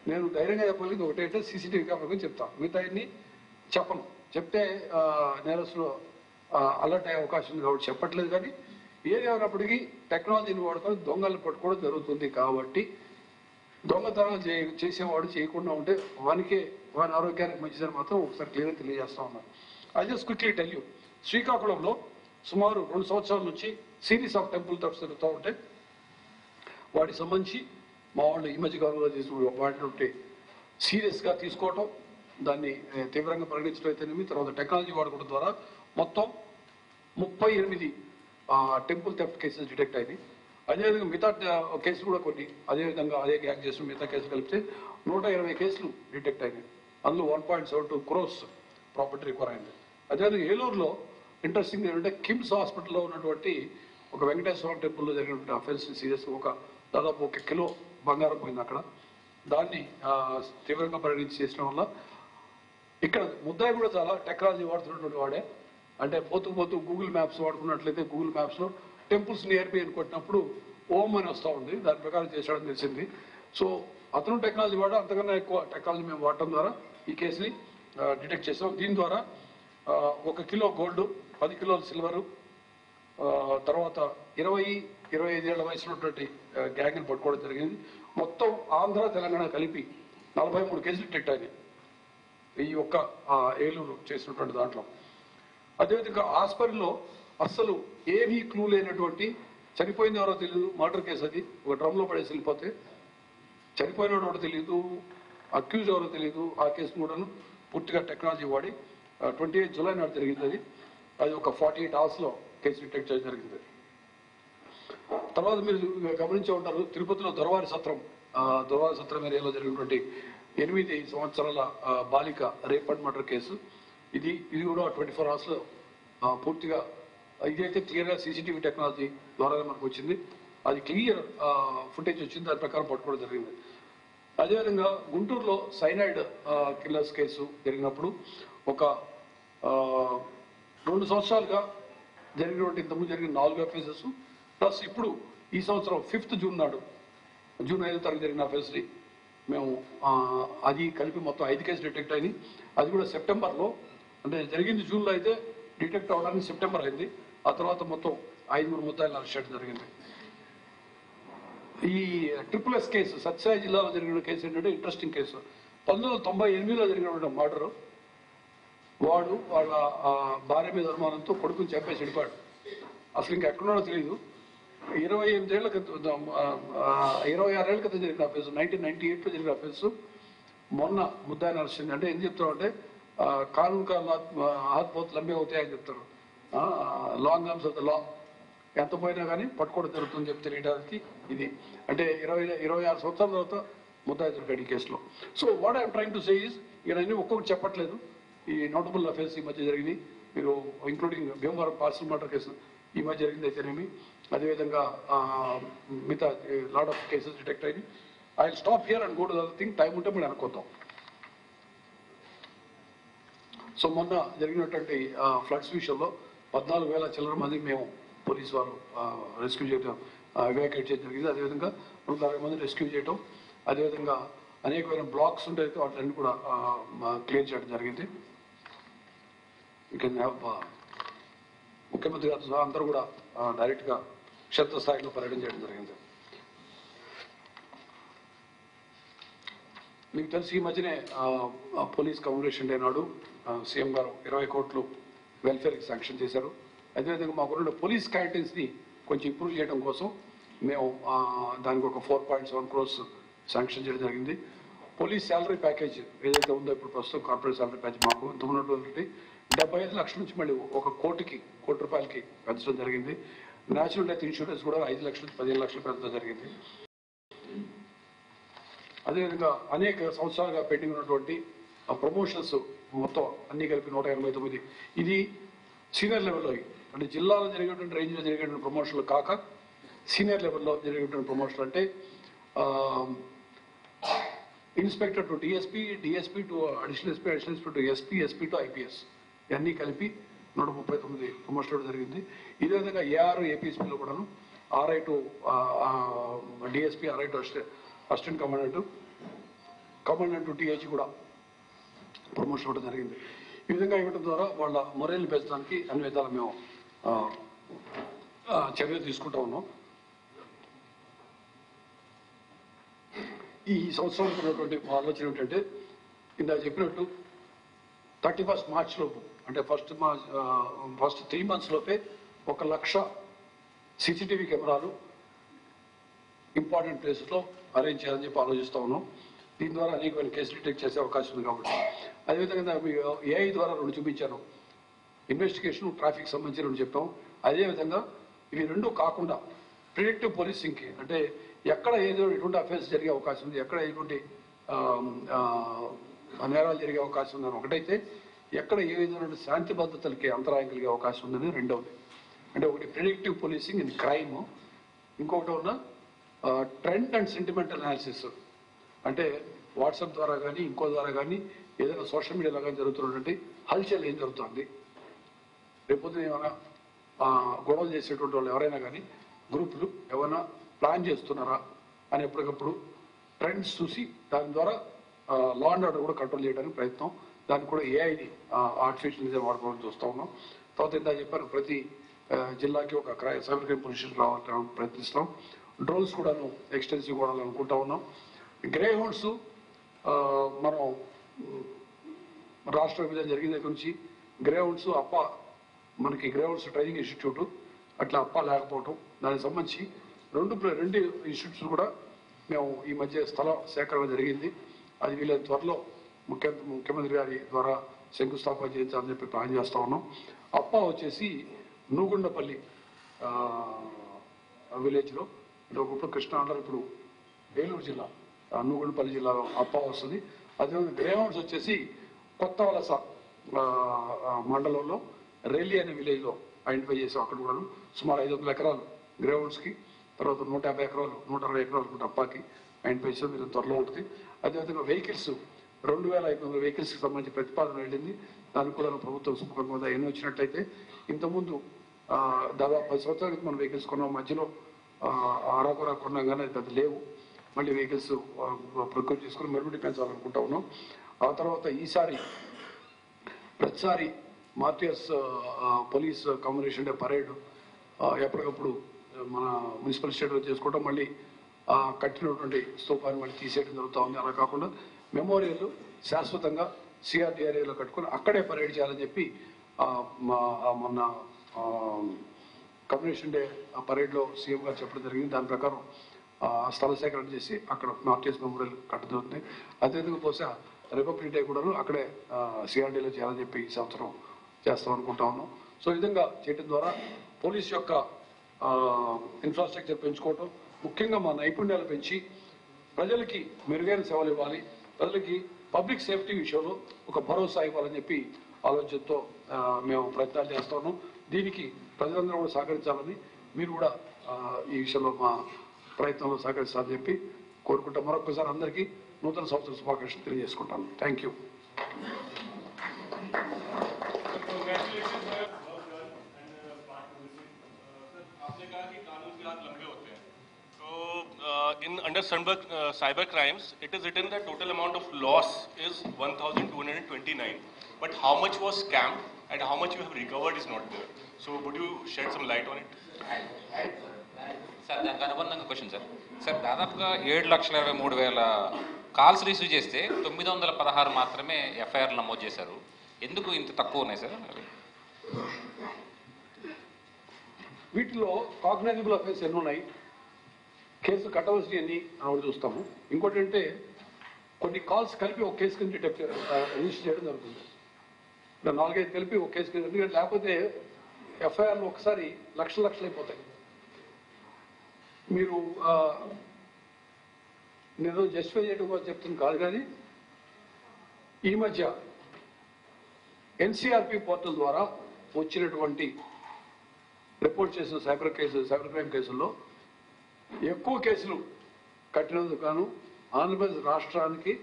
నేను ధైర్యంగా చెప్పగలిగింది ఒకటైతే సీసీటీవీ కెమెరా గురించి చెప్తాను, మిగతాన్ని చెప్పను. చెప్తే నేరస్తులు అలర్ట్ అయ్యే అవకాశం ఉంది కాబట్టి చెప్పట్లేదు. కానీ ఏది అయినప్పటికీ టెక్నాలజీని వాడుకొని దొంగలను పట్టుకోవడం జరుగుతుంది. కాబట్టి దొంగతనాలు చేసేవాడు చేయకుండా ఉంటే వాని ఆరోగ్యానికి మంచిదని మాత్రం ఒకసారి క్లియర్గా తెలియజేస్తా ఉన్నాను. I just quickly tell you, శ్రీకాకుళంలో సుమారు 2 సంవత్సరాల నుంచి సిరీస్ ఆఫ్ టెంపుల్ థెఫ్ట్స్ జరుగుతూ ఉంటే వాటికి సంబంధించి మా వాళ్ళు ఈ మధ్య కాలంలో చేసిన వాటి సీరియస్గా తీసుకోవటం, దాన్ని తీవ్రంగా పరిగణించడం అయితేనేమి, తర్వాత టెక్నాలజీ వాడుకోవడం ద్వారా మొత్తం 38 టెంపుల్ థెఫ్ట్ కేసెస్ డిటెక్ట్ అయింది. అదేవిధంగా మిగతా కేసులు కూడా కొన్ని అదేవిధంగా అదే గ్యాంగ్ చేసిన మిగతా కేసులు కలిపితే 120 కేసులు డిటెక్ట్ అయినాయి. అందులో 1.72 crores ప్రాపర్టీ రికవర్ అయింది. అదేవిధంగా ఏలూరులో ఇంట్రెస్టింగ్ ఏంటంటే కిమ్స్ హాస్పిటల్లో ఉన్నటువంటి ఒక వెంకటేశ్వర టెంపుల్లో జరిగినటువంటి అఫెన్స్ సీరియస్ దాదాపు 1 కిలో బంగారం పోయింది అక్కడ. దాన్ని తీవ్రంగా పరిగణించి చేసిన వల్ల ఇక్కడ ముద్దాయి కూడా చాలా టెక్నాలజీ వాడుతున్నటువంటి వాడే. అంటే పోతూ గూగుల్ మ్యాప్స్ వాడుకున్నట్లయితే గూగుల్ మ్యాప్స్లో టెంపుల్స్ నియర్ బై అని కొట్టినప్పుడు ఓం అని వస్తూ ఉంది, దాని ప్రకారం చేసాడని తెలిసింది. సో అతను టెక్నాలజీ వాడు, అంతకన్నా ఎక్కువ టెక్నాలజీ మేము వాడటం ద్వారా ఈ కేసుని డిటెక్ట్ చేసాం. దీని ద్వారా 1 కిలో గోల్డ్, 10 కిలోల సిల్వరు, తర్వాత 20-25 ఏళ్ల వయసు ఉన్నటువంటి గ్యాంగ్ని పట్టుకోవడం జరిగింది. మొత్తం ఆంధ్ర తెలంగాణ కలిపి 43 కేసులు డిటెక్ట్ అయినాయి ఈ ఒక్క ఏలూరు చేసినటువంటి దాంట్లో. అదేవిధంగా ఆస్పరిలో అస్సలు ఏమీ క్లూ లేనటువంటి, చనిపోయింది ఎవరో తెలియదు, మర్డర్ కేసు అది, ఒక డ్రమ్లో పడేసి వెళ్ళిపోతే చనిపోయినోడు ఎవరో తెలియదు, అక్యూజ్ ఎవరో తెలియదు. ఆ కేసును కూడాను పూర్తిగా టెక్నాలజీ వాడి 28 జూలై నాడు జరిగింది. అది ఒక 48 hours కేసు డిటెక్ట్ చేయడం జరిగింది. తర్వాత మీరు గమనించే ఉంటారు, తిరుపతిలో దొరవారి సత్రం ఏరియాలో జరిగినటువంటి 8 సంవత్సరాల బాలిక రేప్ అండ్ మర్డర్ కేసు. ఇది కూడా 24 hours పూర్తిగా, ఇదైతే క్లియర్గా సీసీటీవీ టెక్నాలజీ ద్వారా మనకు వచ్చింది. అది క్లియర్ ఫుటేజ్ వచ్చింది, దాని ప్రకారం పట్టుకోవడం జరిగింది. అదేవిధంగా గుంటూరులో సైనైడ్ కిల్లర్స్ కేసు జరిగినప్పుడు ఒక 2 సంవత్సరాలుగా జరిగినటువంటి ఇంతకుముందు జరిగిన 4 అఫెన్సెస్ ప్లస్ ఇప్పుడు ఈ సంవత్సరం 5th జూన్ నాడు, జూన్ 5వ తారీఖు జరిగిన అఫెన్స్ని మేము అది కలిపి మొత్తం 5 కేసులు డిటెక్ట్ అయినాయి. అది కూడా సెప్టెంబర్లో, అంటే జరిగింది జూన్లో అయితే డిటెక్ట్ అవడానికి సెప్టెంబర్ అయింది. ఆ తర్వాత మొత్తం 5 ముద్దాయిలను అరెస్ట్ చేయడం జరిగింది. ఈ SSS కేసు సత్యసాయి జిల్లాలో జరిగిన కేసు ఏంటంటే ఇంట్రెస్టింగ్ కేసు. 1998లో జరిగినటువంటి మర్డరు. వాడు వాళ్ళ భార్య మీద అనుమానంతో కొడుకుని చంపేసి వెళ్ళిపోయాడు. అసలు ఇంకా ఎక్కడున్నాడో తెలియదు. 26 ఏళ్ల క్రితం జరిగిన అఫెన్స్, 1998లో జరిగిన అఫెన్స్ మొన్న ముద్దాయిని అరెస్ట్ అయింది. అంటే ఏం చెప్తామంటే కానూన్ కా హాత్ బహుత్ లంబే అవుతాయని చెప్తారు, long arms of the law. ఎంత పోయినా కానీ పట్టుకోవడం జరుగుతుందని చెప్పి తెలియడానికి ఇది అంటే 26 సంవత్సరాల తర్వాత ముద్దాయి దొరికాడు ఈ కేసులో. So what I'm trying to say is ఇవన్నీ ఒక్కొక్కటి చెప్పట్లేదు. ఈ నోటబుల్ అఫేర్స్ ఈ మధ్య జరిగింది, మీరు including Bhimavaram parcel murder case ఈ మధ్య జరిగింది అయితేనేమి, అదేవిధంగా మిగతా లాట్ ఆఫ్ కేసెస్ డిటెక్ట్ అయ్యి. I will stop here and go to other thing. Time ఉంటే మీరు అనుకుందాం. సో మొన్న జరిగినటువంటి ఫ్లడ్స్ విషయంలో 14,000 చిల్లర మందికి మేము పోలీసు వారు రెస్క్యూ చేయడం, ఎవాక్యుయేట్ చేయడం జరిగింది. అదేవిధంగా 160 మంది రెస్క్యూ చేయడం, అదేవిధంగా అనేకమైన బ్లాక్స్ ఉంటే వాటిని కూడా క్లియర్ చేయడం జరిగింది. ముఖ్యమంత్రి గారు సహా అందరూ కూడా డైరెక్ట్గా క్షేత్రస్థాయిలో పర్యటన చేయడం జరిగింది. మీకు తెలిసి ఈ మధ్యనే పోలీస్ కమ్యూనికేషన్ డే నాడు సీఎం గారు 20 కోట్లు వెల్ఫేర్కి శాంక్షన్ చేశారు. అదేవిధంగా మాకున్న పోలీస్ క్యాంటీన్స్ని కొంచెం ఇంప్రూవ్ చేయడం కోసం మేము దానికి ఒక 4.7 crores శాంక్షన్ చేయడం జరిగింది. పోలీస్ శాలరీ ప్యాకేజ్ ఏదైతే ఉందో ఇప్పుడు ప్రస్తుతం కార్పొరేట్ శాలరీ ప్యాకేజ్ మాకు ఇంత ఉన్నటువంటి 75 లక్షల నుంచి మళ్ళీ 1 కోటి రూపాయలకి పెంచడం జరిగింది. నేషనల్ డెత్ ఇన్సూరెన్స్ కూడా 5 లక్షల నుంచి 15 లక్షలు పెంచడం జరిగింది. అదేవిధంగా అనేక సంవత్సరాలుగా పెండింగ్ ఉన్నటువంటి ప్రమోషన్స్ మొత్తం అన్ని కలిపి 189. ఇది సీనియర్ లెవెల్లో, అంటే జిల్లాలో జరిగేటువంటి రేంజ్లో జరిగేటువంటి ప్రమోషన్లు కాక సీనియర్ లెవెల్లో జరిగేటువంటి ప్రమోషన్లు అంటే inspector to DSP, DSP to additional SP, additional SP to SP, SP to IPS ఇవన్నీ కలిపి 139 ప్రమోషన్ జరిగింది. ఇదే విధంగా ఏఆర్ ఏపీఎస్పీలో కూడాను RI to DSP, RI to assistant commandant to టీహెచ్ కూడా ప్రమోషన్ ఇవ్వడం జరిగింది. ఈ విధంగా ఇవ్వడం ద్వారా వాళ్ళ మొరైల్ని పెంచడానికి అన్ని విధాలు మేము చర్యలు తీసుకుంటా ఉన్నాం. ఈ సంవత్సరం ఉన్నటువంటి ఆలోచన ఏంటంటే ఇందాక చెప్పినట్టు 31 మార్చ్ లోపు, అంటే ఫస్ట్ 3 months లోపే 1,00,000 CCTV కెమెరాలు ఇంపార్టెంట్ ప్లేసెస్లో అరేంజ్ చేయాలని చెప్పి ఆలోచిస్తూ ఉన్నాం. దీని ద్వారా అనేకమైన కేసులు డిటెక్ట్ చేసే అవకాశం ఉంది కాబట్టి. అదేవిధంగా ఏఐ ద్వారా 2 చూపించాను, ఇన్వెస్టిగేషన్, ట్రాఫిక్ సంబంధించి 2 చెప్పాం. అదేవిధంగా ఇవి 2 కాకుండా ప్రిడిక్టివ్ పోలీసింగ్కి, అంటే ఎక్కడ ఏదో ఎటువంటి అఫెన్స్ జరిగే అవకాశం ఉంది, ఎక్కడ ఎటువంటి నేరాలు జరిగే అవకాశం ఉందని ఒకటైతే, ఎక్కడ ఏ విధమైన శాంతి భద్రతలకి అంతరాయం కలిగే అవకాశం ఉందని రెండవది. అంటే ఒకటి ప్రిడిక్టివ్ పోలీసింగ్ ఇన్ క్రైమ్, ఇంకొకటి ఉన్న ట్రెండ్ అండ్ సెంటిమెంటల్ అనాలిసిస్, అంటే వాట్సాప్ ద్వారా కానీ ఇంకో ద్వారా కానీ ఏదైనా సోషల్ మీడియాలో కానీ జరుగుతున్నటువంటి హల్చల్ ఏం జరుగుతుంది, రేపొద్దున ఏమైనా గొడవలు చేసేటువంటి వాళ్ళు ఎవరైనా కానీ గ్రూపులు ఏమైనా ప్లాన్ చేస్తున్నారా అని ఎప్పటికప్పుడు ట్రెండ్స్ చూసి దాని ద్వారా లా అండ్ ఆర్డర్ కూడా కంట్రోల్ చేయడానికి ప్రయత్నం. దానికి కూడా ఏఐని ఆర్టిఫిషియల్ ఇంటెలిజెన్స్ వాడుకోవడం చూస్తూ ఉన్నాం. తర్వాత ఇందా చెప్పారు, ప్రతి జిల్లాకి ఒక సైబర్ క్రైమ్ పోలీస్ స్టేషన్ రావాలని ప్రయత్నిస్తాం. డ్రోన్స్ కూడాను ఎక్స్టెన్సివ్ కూడా అనుకుంటా ఉన్నాం. గ్రే హౌండ్స్ మనం రాష్ట్ర విభజన జరిగిన దగ్గర నుంచి గ్రే హౌండ్స్ మనకి గ్రే హౌండ్స్ ట్రైనింగ్ ఇన్స్టిట్యూట్ అట్లా లేకపోవటం, దానికి సంబంధించి రెండు ఇన్స్టిట్యూట్స్ కూడా మేము ఈ మధ్య స్థల సేకరణ జరిగింది. అది వీళ్ళ త్వరలో ముఖ్యమంత్రి గారి ద్వారా శంకుస్థాపన చేయించాలని చెప్పి ప్లాన్ చేస్తా ఉన్నాం. వచ్చేసి నూగుండపల్లి విలేజ్లో, ఒకప్పుడు కృష్ణా అంటారు, ఇప్పుడు ఏలూరు జిల్లా నూగుండపల్లి జిల్లాలో వస్తుంది. అదేవిధంగా గ్రే హౌండ్స్ వచ్చేసి కొత్త వలస మండలంలో రేలి అనే విలేజ్లో ఐడెంటిఫై చేసాం. అక్కడ కూడా సుమారు 500 ఎకరాలు గ్రే హౌండ్స్కి, తర్వాత 150 ఎకరాలు 160 ఎకరాలు అప్పాకి ఐడెంటిఫై చేసాం. మీరు త్వరలో ఉంటుంది. అదేవిధంగా వెహికల్స్ 2,500 వెహికల్స్కి సంబంధించి ప్రతిపాదన వెళ్ళింది. దానికి కూడా ప్రభుత్వం సుముఖంగా ఎన్ని వచ్చినట్లయితే, ఇంతకుముందు దాదాపు 10 సంవత్సరాల క్రితం మనం వెహికల్స్ కొన్నాం, మధ్యలో ఆరాకొరా కొన్నాం కానీ అది పెద్ద లేవు. మళ్ళీ వెహికల్స్ ప్రొక్యూర్ చేసుకుని మెరుగుడి పెంచాలనుకుంటా ఉన్నాం. ఆ తర్వాత ఈసారి ప్రతిసారి martyrs police communication day parade ఎప్పటికప్పుడు మన మున్సిపల్ స్టేట్లో చేసుకోవడం, మళ్ళీ కట్టినటువంటి స్తూపాన్ని మళ్ళీ తీసేయడం జరుగుతూ ఉంది. అలా కాకుండా మెమోరియల్ శాశ్వతంగా సిఆర్డీ ఏరియాలో కట్టుకుని అక్కడే పరేడ్ చేయాలని చెప్పి మొన్న కమ్యూనికేషన్ డే పరేడ్లో సీఎం గారు చెప్పడం జరిగింది. దాని ప్రకారం స్థల సేకరణ చేసి అక్కడ మార్టియర్స్ మెమోరియల్ కట్టజరుగుతుంది. అదేవిధంగా బహుశా రిపబ్లిక్ డే కూడాను అక్కడే సిఆర్డీలో చేయాలని చెప్పి ఈ సంవత్సరం చేస్తాం అనుకుంటా ఉన్నాం. సో ఈ విధంగా చేయడం ద్వారా పోలీస్ యొక్క ఇన్ఫ్రాస్ట్రక్చర్ పెంచుకోవటం, ముఖ్యంగా మా నైపుణ్యాలు పెంచి ప్రజలకి మెరుగైన సేవలు ఇవ్వాలి, ప్రజలకి పబ్లిక్ సేఫ్టీ విషయంలో ఒక భరోసా ఇవ్వాలని చెప్పి ఆలోచనతో మేము ప్రయత్నాలు చేస్తా ఉన్నాం. దీనికి ప్రజలందరూ కూడా సహకరించాలని, మీరు కూడా ఈ విషయంలో మా ప్రయత్నంలో సహకరిస్తారని చెప్పి కోరుకుంటా. మరొకసారి అందరికీ నూతన సంవత్సర శుభాకాంక్షలు తెలియజేసుకుంటాను. Thank you. In under cyber crimes, it is written that total amount of loss is 1,229. But how much was scammed and how much you have recovered is not there. So would you shed some light on it? Sir దానికి అనుబంధంగా question sir దాదాపుగా 7,23,000 calls receive చేస్తే 916 మాత్రమే FIR నమోదు చేశారు. ఎందుకు ఇంత తక్కువ ఉన్నాయి సార్? వీటిలో కాగ్నైజబుల్ అఫెన్స్ ఎన్ని ఉన్నాయి, కేసు కట్టవలసి అని ఒకటి చూస్తాము. ఇంకోటి అంటే కొన్ని కాల్స్ కలిపి ఒక కేసు కింద రిజిస్టర్ చేయడం జరుగుతుంది. 4-5 కలిపి ఒక కేసు కింద, ఎందుకంటే లేకపోతే ఎఫ్ఐఆర్లు ఒకసారి లక్షలు అయిపోతాయి. మీరు నేను జస్టిఫై చేయడం కోసం చెప్తుంది కాదు, కానీ ఈ మధ్య ఎన్సీఆర్పి పోర్టల్ ద్వారా వచ్చినటువంటి రిపోర్ట్ చేసిన సైబర్ క్రైమ్ కేసుల్లో ఎక్కువ కేసులు కట్టినందుకు గాను ఆంధ్రప్రదేశ్ రాష్ట్రానికి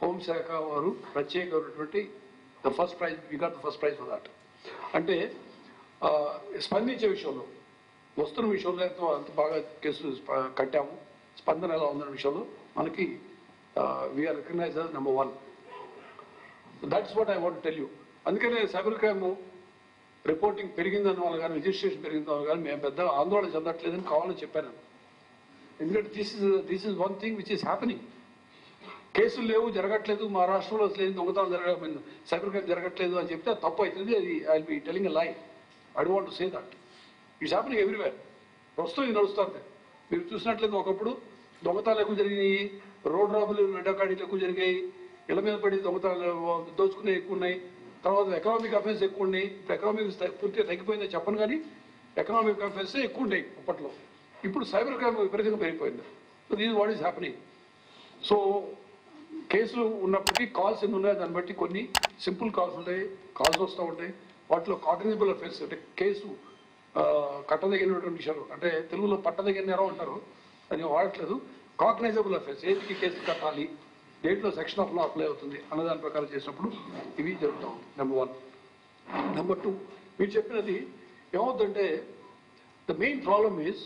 హోంశాఖ వారు ప్రత్యేకమైనటువంటి the first prize for that. అంటే స్పందించే విషయంలో, వస్తున్న విషయంలో అంత బాగా కేసులు కట్టాము, స్పందన ఎలా ఉందన్న విషయంలో మనకి we're recognise as number 1. That's what I want tell you. అందుకనే సైబర్ క్రైమ్ రిపోర్టింగ్ పెరిగిందన్న వాళ్ళు కానీ, రిజిస్ట్రేషన్ పెరిగిందన్న కానీ మేము పెద్ద ఆందోళన చెందట్లేదని కావాలని చెప్పాను. ఎందుకంటే this is one thing which is happening. కేసులు లేవు, జరగట్లేదు, మా రాష్ట్రంలో లేదు, దొంగతనం సైబర్ క్రైమ్ జరగట్లేదు అని చెప్తే తప్పు అవుతుంది. అది I will be telling a lie. I don't want to say that. It's happening everywhere. ప్రస్తుతం ఇది నడుస్తుంది. మీరు చూసినట్లేదు, ఒకప్పుడు దొంగతనాలు ఎక్కువ జరిగినాయి, రోడ్ రాబులు వెంటకాడీలు ఎక్కువ జరిగాయి, ఇళ్ల మీద పడి దొంగతనాలు దోచుకునే ఎక్కువ ఉన్నాయి. తర్వాత ఎకనామిక్ అఫెన్స్ ఎక్కువ ఉన్నాయి. ఇప్పుడు ఎకనామిక్ పూర్తిగా తగ్గిపోయిందని చెప్పను, కానీ ఎకనామిక్ అఫెన్స్ ఎక్కువ ఉన్నాయి అప్పట్లో. ఇప్పుడు సైబర్ క్రైమ్ విపరీతంగా పెరిగిపోయింది. So this what is happening. So కేసులు ఉన్నప్పటికీ కాల్స్ ఎన్ని ఉన్నాయో దాన్ని బట్టి కొన్ని సింపుల్ కాల్స్ ఉంటాయి, కాల్స్ వస్తూ ఉంటాయి. వాటిలో కాగ్నిజబుల్ అఫెన్స్ అంటే కేసు కట్టదగినటువంటి విషయాలు, అంటే తెలుగులో పట్టదగిన నేరం అంటారు, అది వాడట్లేదు. కాగ్నైజబుల్ అఫెన్స్, ఏదికి కేసు కట్టాలి, దేంట్లో సెక్షన్ ఆఫ్ లా అప్లై అవుతుంది అన్నదాని ప్రకారం చేసినప్పుడు ఇవి జరుగుతాం. నెంబర్ 1. నెంబర్ 2, మీరు చెప్పినది ఏమవుతుందంటే the main problem is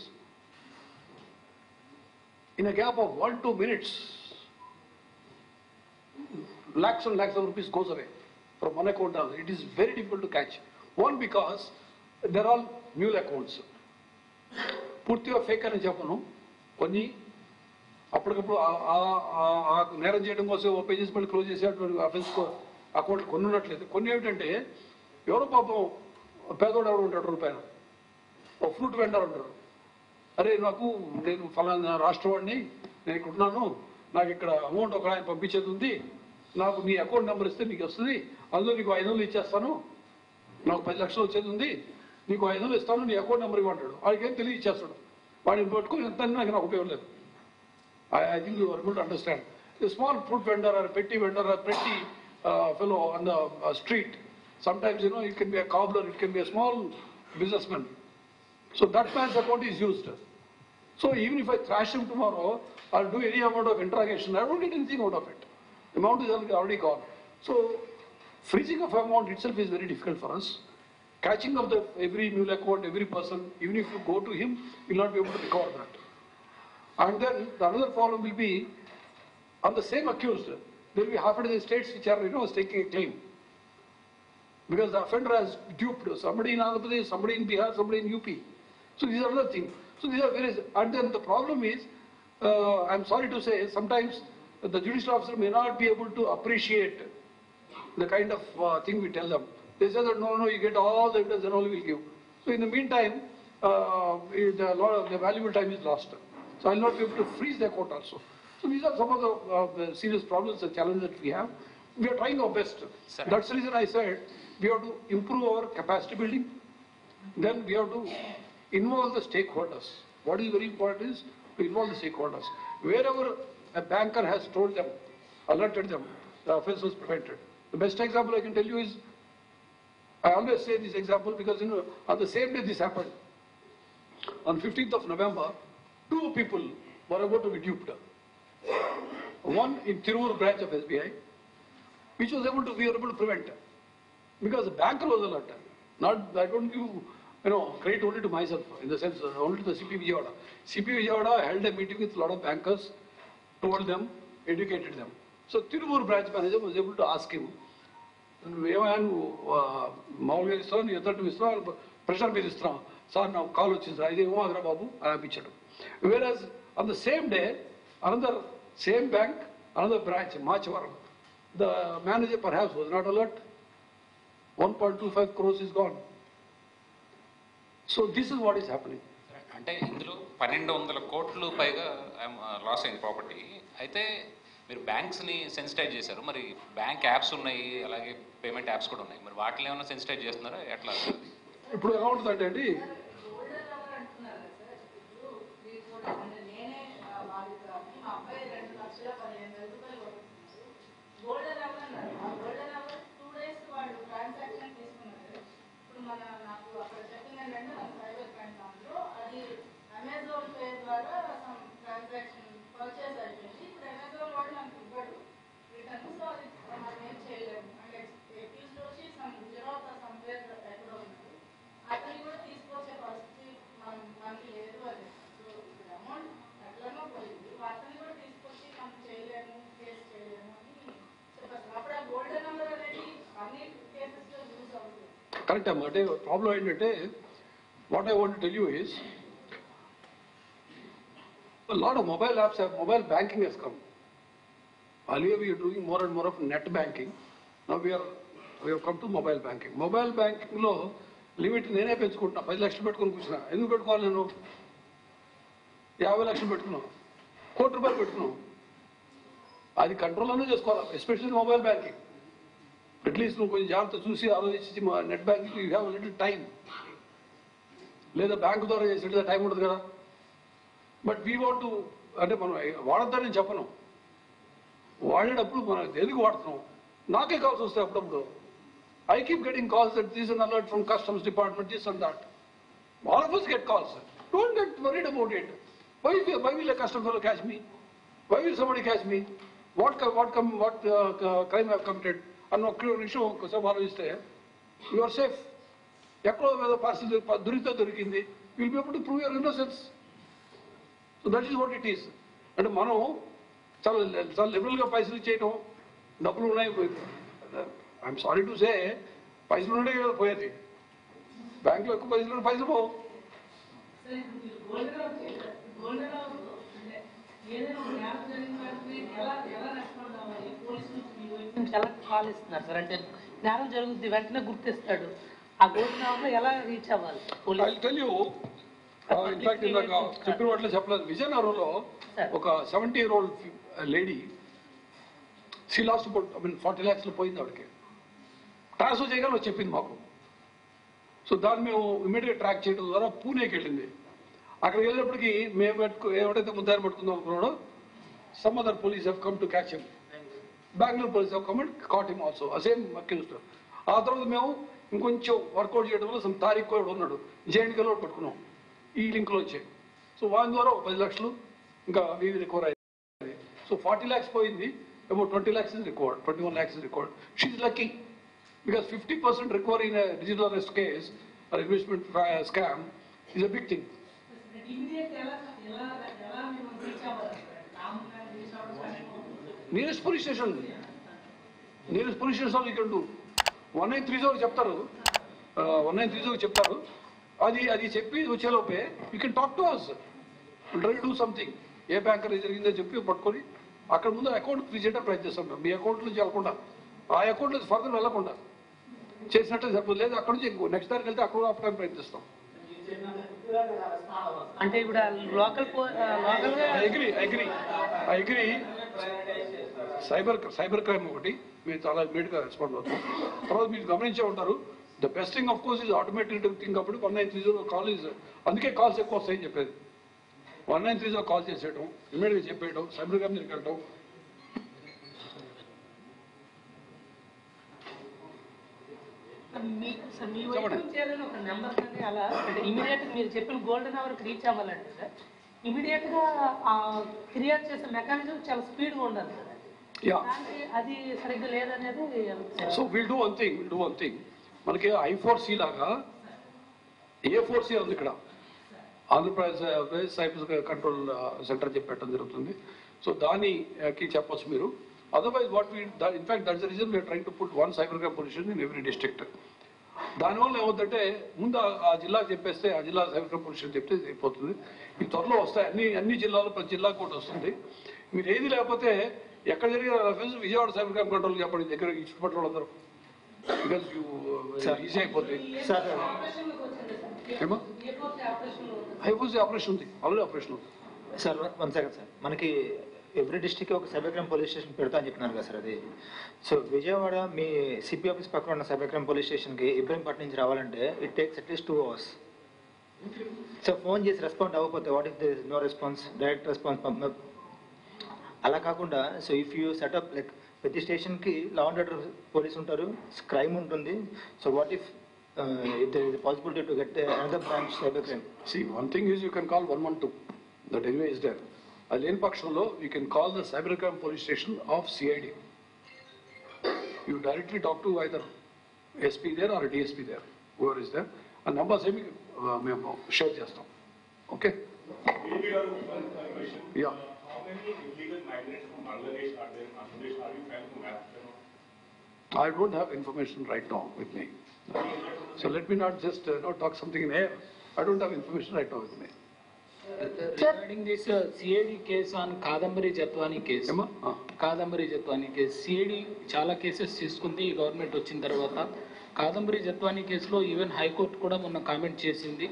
in a gap of 1-2 minutes, lakhs and lakhs of rupees goes away from one account to another. It is very difficult to catch. One, because they're all mule accounts. పూర్తిగా fake అని చెప్పను, కొన్ని అప్పటికప్పుడు నేరం చేయడం కోసం open చేసి మళ్ళీ క్లోజ్ చేసేటువంటి అఫెన్స్ అకౌంట్లు కొన్ని ఉన్నట్లేదు. కొన్ని ఏమిటంటే ఎవరో పాపం పేదోడు ఎవరు ఉంటాడు, రూపాయలు ఒక ఫ్రూట్ వెండర్ ఉంటారు, అరే నేను ఫలానా రాష్ట్రవాడిని, నేను ఇక్కడ ఉన్నాను, నాకు ఇక్కడ అమౌంట్ ఒక ఆయన పంపించేది ఉంది, నాకు నీ అకౌంట్ నెంబర్ ఇస్తే నీకు వస్తుంది, అందులో నీకు 500 ఇచ్చేస్తాను, నాకు 10 లక్షలు వచ్చేది ఉంది, నీకు 500 ఇస్తాను, నీ అకౌంట్ నెంబర్ ఇవ్వంటాడు. వాడికి ఏం తెలియ ఇచ్చేస్తాడు. వాడిని పట్టుకుని ఎంత నాకు ఉపయోగం లేదు. I think you are good understand. Small fruit vendor or petty vendor or petty fellow on the street, sometimes it can be a cobbler, it can be a small businessman. So that man's account is used. So even if I thrash him tomorrow or do any amount of interrogation, I don't get anything out of it. The amount is already gone. So freezing of amount itself is very difficult for us. Catching of every mule account, every person, even if you go to him, you will not be able to recover that. And then the another problem will be on the same accused. There will be half a dozen states which are staking a claim, because the offender has duped somebody in Andhra Pradesh, somebody in Bihar, somebody in UP. So these are another thing. So these are various, and then the problem is, I'm sorry to say, sometimes the judicial officer may not be able to appreciate the kind of thing we tell them. They say that no, you get all the evidence and all we will give. So in the meantime, the valuable time is lost. So I will not be able to freeze the account also. So these are some of the serious problems and challenges that we have. We are trying our best. Sir. That's the reason I said we have to improve our capacity building. Then we have to involve the stakeholders. What is very important is to involve the stakeholders. Wherever a banker has told them, alerted them, the offence was prevented. The best example I can tell you is, I always say this example because on the same day this happened, on 15th of November, 2 people were about to be duped. One in Tirur branch of SBI, which we were able to prevent, because the banker was alert. I don't give credit only to myself, in the sense only to the CP Vijayawada. CP Vijayawada held a meeting with a lot of bankers, told them, educated them. So Tirur branch manager was able to ask him, మామూలుగా ఇస్తాం నీ ఎద్దట్టు ఇస్తాం pressure మీద ఇస్తాం sir నాకు call వచ్చింది sir ఇదేమో అదరా బాబు ఆపించాడు. Whereas on the same day another same bank another branch Machavaram, the manager perhaps was not alert. 1.25 crores is gone. So this is what is happening. అంటే ఇందులో 1200 కోట్లు పైగా లాస్ అయింది ప్రాపర్టీ. అయితే మీరు బ్యాంక్స్ని సెన్సిటైజ్ చేశారు, మరి బ్యాంక్ యాప్స్ ఉన్నాయి, అలాగే పేమెంట్ యాప్స్ కూడా ఉన్నాయి, మరి వాటిని ఏమైనా సెన్సిటైజ్ చేస్తున్నారా ఎట్లా? ఇప్పుడు ఎలా ఉంటుందంటే అండి, కరెక్ట్ అమ్మా. అంటే ప్రాబ్లం ఏంటంటే, what I want to tell you is, a lot of mobile apps have, mobile banking has come. Earlier we are doing more and more of net banking. Now we have come to mobile banking. Mobile banking లో limit నేనే పెంచుకుంటున్నా. 10 లక్షలు పెట్టుకుని కూర్చున్నా. ఎందుకు పెట్టుకోవాలి? నేను 50 లక్షలు పెట్టుకున్నాను, ₹1 కోటి పెట్టుకున్నాను. అది కంట్రోల్లోనే చేసుకోవాలి, ఎస్పెషల్లీ మొబైల్ బ్యాంకింగ్. అట్లీస్ట్ నువ్వు కొంచెం జాగ్రత్త చూసి ఆలోచించి net banking you have little time. లేదా బ్యాంకు ద్వారా చేసేట టైం ఉండదు కదా. బట్ వీ వాంట్ టు, అంటే మనం వాడద్దని చెప్పను, వాడేటప్పుడు మనం ఎందుకు వాడుతున్నాం. నాకే కాల్స్ వస్తాయి అప్పుడప్పుడు. I keep getting calls that this is alert from customs department, this and that. All of us get calls. Don't get worried about it. Why will a customer fellow catch me? Why will somebody catch me? What crime I have committed? అన్న ఒక్క విషయం ఒక్కసారి ఆలోచిస్తే you are safe. ఎక్కడో ఏదో parcel దొరికింది, will be able to prove your innocence. So that is what it is. అంటే మనం చాలా లిబరల్గా పైసలు ఇచ్చేయటం, డబ్బులు ఉన్నాయి. ఐఎమ్ సారీ టు సే, పైసలు ఉండే కదా పోయేది. బ్యాంకులో ఎక్కువ పైసలు పోవు. ఎలా కాల్ ఇస్తున్నారు సార్? అంటే నేరం జరుగుతుంది, వెంటనే గుర్తిస్తాడు. ఆ గోల్డ్ నెంబర్లో ఎలా రీచ్ అవ్వాలి? ఇన్ఫాక్ట్ ఇందాక చెప్పిన వాటిలో చెప్పలేదు. విజయనగరంలో ఒక 70-year-old lady, she lost about 40 lakhs పోయింది. ఆవిడకి ట్రాన్స్ఫర్ చేయగానే చెప్పింది మాకు. సో దాన్ని మేము ఇమీడియట్గా ట్రాక్ చేయడం ద్వారా పూణేకి వెళ్ళింది. అక్కడికి వెళ్ళినప్పటికీ మేము ఎవరైతే ముద్దాయిని పట్టుకుందాం అనుకున్నాడో, some other police have come to catch him. Bengaluru police have come and caught him also, same accused. ఆ తర్వాత మేము ఇంకొంచెం వర్కౌట్ చేయడం వల్ల సమ్ తారీఖు కూడా ఉన్నాడు, జేఎన్కేలో పట్టుకున్నాం ఈ లింక్లో వచ్చాయి. సో వాని ద్వారా 10 లక్షలు ఇంకా వీవి రికవర్ అయింది. సో 40 lakhs పోయింది, about 20 lakhs is recovered, 21 lakhs is recovered. She is lucky because 50% recovery in a digital arrest case or investment scam is a big thing. Nearest police station you can do. 1930 చెప్తారు, 1930 చెప్తారు. అది చెప్పి వచ్చేలోపే you can talk to us, try to do something. ఏ banker జరిగిందో చెప్పి పట్టుకొని అక్కడ ముందు అకౌంట్ ఫ్రీజ్ చేయడం ప్రయత్నిస్తాం. మీ అకౌంట్ నుంచి వెళ్ళకుండా, ఆ అకౌంట్ నుంచి ఫర్దర్ వెళ్ళకుండా చేసినట్టే సరిపోదు. లేదు అక్కడ నుంచి నెక్స్ట్ దానికి వెళ్తే అక్కడ ఆఫ్ టైం ప్రయత్నిస్తాం. అంటే ఇప్పుడు local I agree. Cyber crime ఒకటి మేము చాలా ఇమీడియట్గా రెస్పాండ్ అవుతాం. తర్వాత మీరు గమనించే ఉంటారు, the best thing of course is automated thing కాబట్టి 1930 కాల్ ఈజ్, అందుకే కాల్స్ ఎక్కువ వస్తాయని చెప్పేది. 1930 కాల్ చేసేయడం, ఇమీడియట్గా చెప్పేయడం, సైబర్ క్రైమ్ దగ్గరికి వెళ్ళడం. మీ వైపు నుంచి ఏదైనా ఒక నెంబర్ కానీ అలా అంటే ఇమీడియట్గా మీరు చెప్పిన గోల్డెన్ అవర్కి రీచ్ అవ్వాలంటే సార్ ఇమీడియట్గా ఫిర్యాదు చేసే మెకానిజం చాలా స్పీడ్గా ఉండాలి సార్. అది సరిగ్గా లేదనేది. So will do one thing మనకి I4C లాగా A4C ఉంది ఇక్కడ, ఆంధ్రప్రదేశ్ సైబర్ కంట్రోల్ సెంటర్ చెప్పి పెట్టడం జరుగుతుంది. సో దానికి చెప్పొచ్చు మీరు. Otherwise what we in fact that's the reason we're trying to put 1 cyber crime police station in every district. దానివల్ల ఏమవుతుందంటే ముందు ఆ జిల్లాకు చెప్పేస్తే ఆ జిల్లా సైబర్ క్రైమ్ పోలీస్ స్టేషన్ చెప్తే అయిపోతుంది. ఈ త్వరలో వస్తాయి అన్ని జిల్లాలో, ప్రతి జిల్లాకు కూడా వస్తుంది. మీరు ఏది లేకపోతే ఎక్కడ జరిగిన offence Vijayawada cyber crime control చెప్పండి దగ్గర చుట్టుపక్కల అందరూ, బికాజ్ ఈజీ అయిపోతుంది. ఏమో ఐఓసీ ఆపరేషన్ ఉంది, ఆల్రెడీ ఆపరేషన్ ఉంది సార్. 1 సెకండ్ సార్, మనకి ఎవ్రీ డిస్ట్రిక్ట్ ఒక సైబర్ క్రైమ్ పోలీస్ స్టేషన్ పెడతా అని చెప్పినారు కదా సార్. అది సో విజయవాడ మీ సిపి ఆఫీస్ పక్కన ఉన్న సైబర్ క్రైమ్ పోలీస్ స్టేషన్కి ఇబ్రహీంపట్నం నుంచి రావాలంటే it takes at least 2 hours. So phone చేసి రెస్పాండ్ అవ్వకపోతే what if there is no response, direct response అలా కాకుండా so if you setup like ప్రతి స్టేషన్కి లా అండ్ ఆర్డర్ పోలీస్ ఉంటారు, క్రైమ్ ఉంటుంది. So what if there is a possibility to get another branch cyber crime? See, one thing is you can call 112. That anyway is there. Alien Pakshanlo, you can call the cybercrime police station of CID. You directly talk to either SP there or a DSP there, whoever is there. And numbers మేము share చేస్తాం. Okay? Yeah. How many illegal migrants from Bangladesh are there in Bangladesh? Are you trying to map them? I don't have information right now with me. So let me not just talk something in air. I don't have information right now with me. Regarding this CID case on Kadambari Jatwani case, Kadambari Jatwani case, CID చాలా cases తీసుకుంది ఈ government వచ్చిన తర్వాత. కాదంబరి జత్వానీ కేసులో even high court కూడా మొన్న comment చేసింది,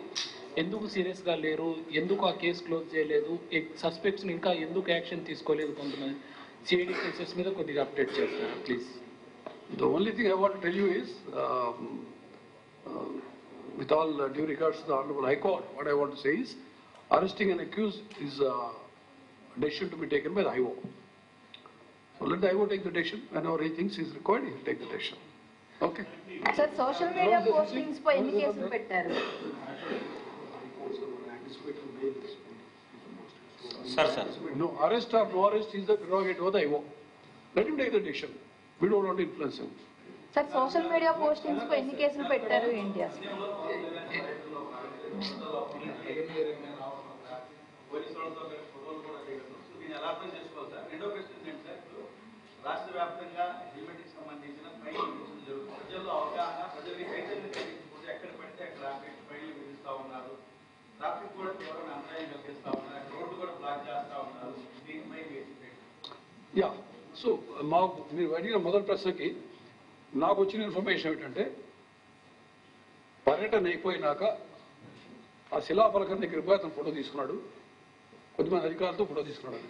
ఎందుకు సీరియస్గా లేరు, ఎందుకు ఆ కేసు క్లోజ్ చేయలేదు, సస్పెక్ట్స్ని ఇంకా ఎందుకు యాక్షన్ తీసుకోలేదు, కొంతమంది సిఐడి కేసెస్ మీద కొద్దిగా అప్డేట్ చేస్తారు please. The only thing I want to tell you is, with all due regards to the Honorable High Court, what I want to say is, arresting an accused is a decision to be taken by the IO. So let the IO take the decision. Whenever he thinks is required, he will take the decision. Okay? Sir, social media postings పై ఎన్ని కేసులు పెట్టారు? Sir. No arrest or no arrest is the prerogative of the IO. Let him take the decision. We don't want to influence him. Sir social media postings పై ఎన్ని కేసులు పెట్టారు ఏంటి అసలు? రాష్ట్ర వ్యాప్తంగా హెల్మెట్కి సంబంధించిన ఫైల్ జరుగుతుంది. ప్రజల్లో అవగాహన, ప్రజల్ని చైతన్యం కలిగించకపోతే ఎక్కడ పడితే అక్కడ ఫైళ్లు విధిస్తూ ఉన్నారు. ట్రాఫిక్ కూడా తీవ్రమైన అంతరాయం కలిగిస్తూ ఉన్నారు. రోడ్డు కూడా బ్లాక్ చేస్తూ ఉన్నారు. దీనిపై యా, సో మీరు అడిగిన మొదటి ప్రశ్నకి నాకు వచ్చిన ఇన్ఫర్మేషన్ ఏమిటంటే, పర్యటన అయిపోయినాక ఆ శిలాఫలకం దగ్గరికి పోయి అతను ఫోటో తీసుకున్నాడు, కొద్దిమంది అధికారులతో ఫోటో తీసుకున్నాడు.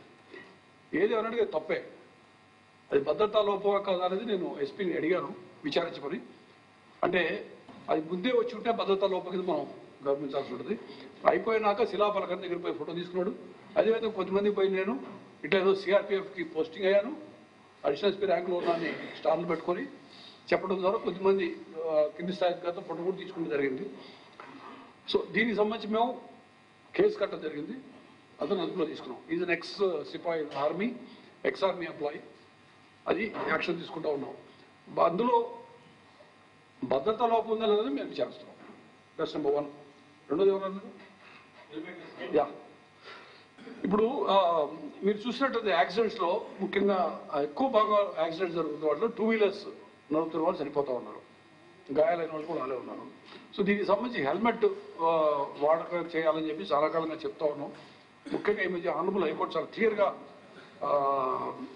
ఏది అన్నట్టుగా తప్పే, అది భద్రతా లోపం కాదు అనేది నేను ఎస్పీని అడిగాను విచారించుకొని. అంటే అది ముందే వచ్చి ఉంటే భద్రతా లోపం కింద మనం గమనించాల్సి ఉంటుంది. అయిపోయినాక శిలాఫలకం దగ్గర పోయి ఫోటో తీసుకున్నాడు. అదేవిధంగా కొద్దిమంది పోయి నేను ఇట్లా ఏదో సిఆర్పిఎఫ్కి పోస్టింగ్ అయ్యాను, అడిషనల్ ఎస్పీ ర్యాంకులో ఉన్నాన్ని స్టార్లు పెట్టుకొని చెప్పడం ద్వారా కొద్దిమంది కింది స్థాయి అధికారులతో ఫోటో కూడా తీసుకుంటే జరిగింది. సో దీనికి సంబంధించి మేము కేసు కట్టడం జరిగింది, అతను అదుపులో తీసుకున్నాం. ఈజ్ అన్ ఎక్స్ సిపాయి ఆర్మీ, ఎక్స్ ఆర్మీ ఎంప్లాయీ. అది యాక్షన్ తీసుకుంటా ఉన్నాం. అందులో భద్రతా లోపం ఉందా లేదని మేము విచారిస్తున్నాం. That's number 1. రెండోది ఎవరన్నారు? యా, ఇప్పుడు మీరు చూసినట్టు యాక్సిడెంట్స్లో ముఖ్యంగా ఎక్కువ బాగా యాక్సిడెంట్స్ జరుగుతున్న వాటిలో 2 వీలర్స్ నడుపుతున్న వాళ్ళు చనిపోతూ ఉన్నారు, గాయాలైన వాళ్ళు కూడా అలాగే ఉన్నారు. సో దీనికి సంబంధించి హెల్మెట్ వాడకం చేయాలని చెప్పి చాలా కాలంగా చెప్తా ఉన్నాం. ముఖ్యంగా ఈ మధ్య ఆనరబుల్ హైకోర్టు చాలా క్లియర్గా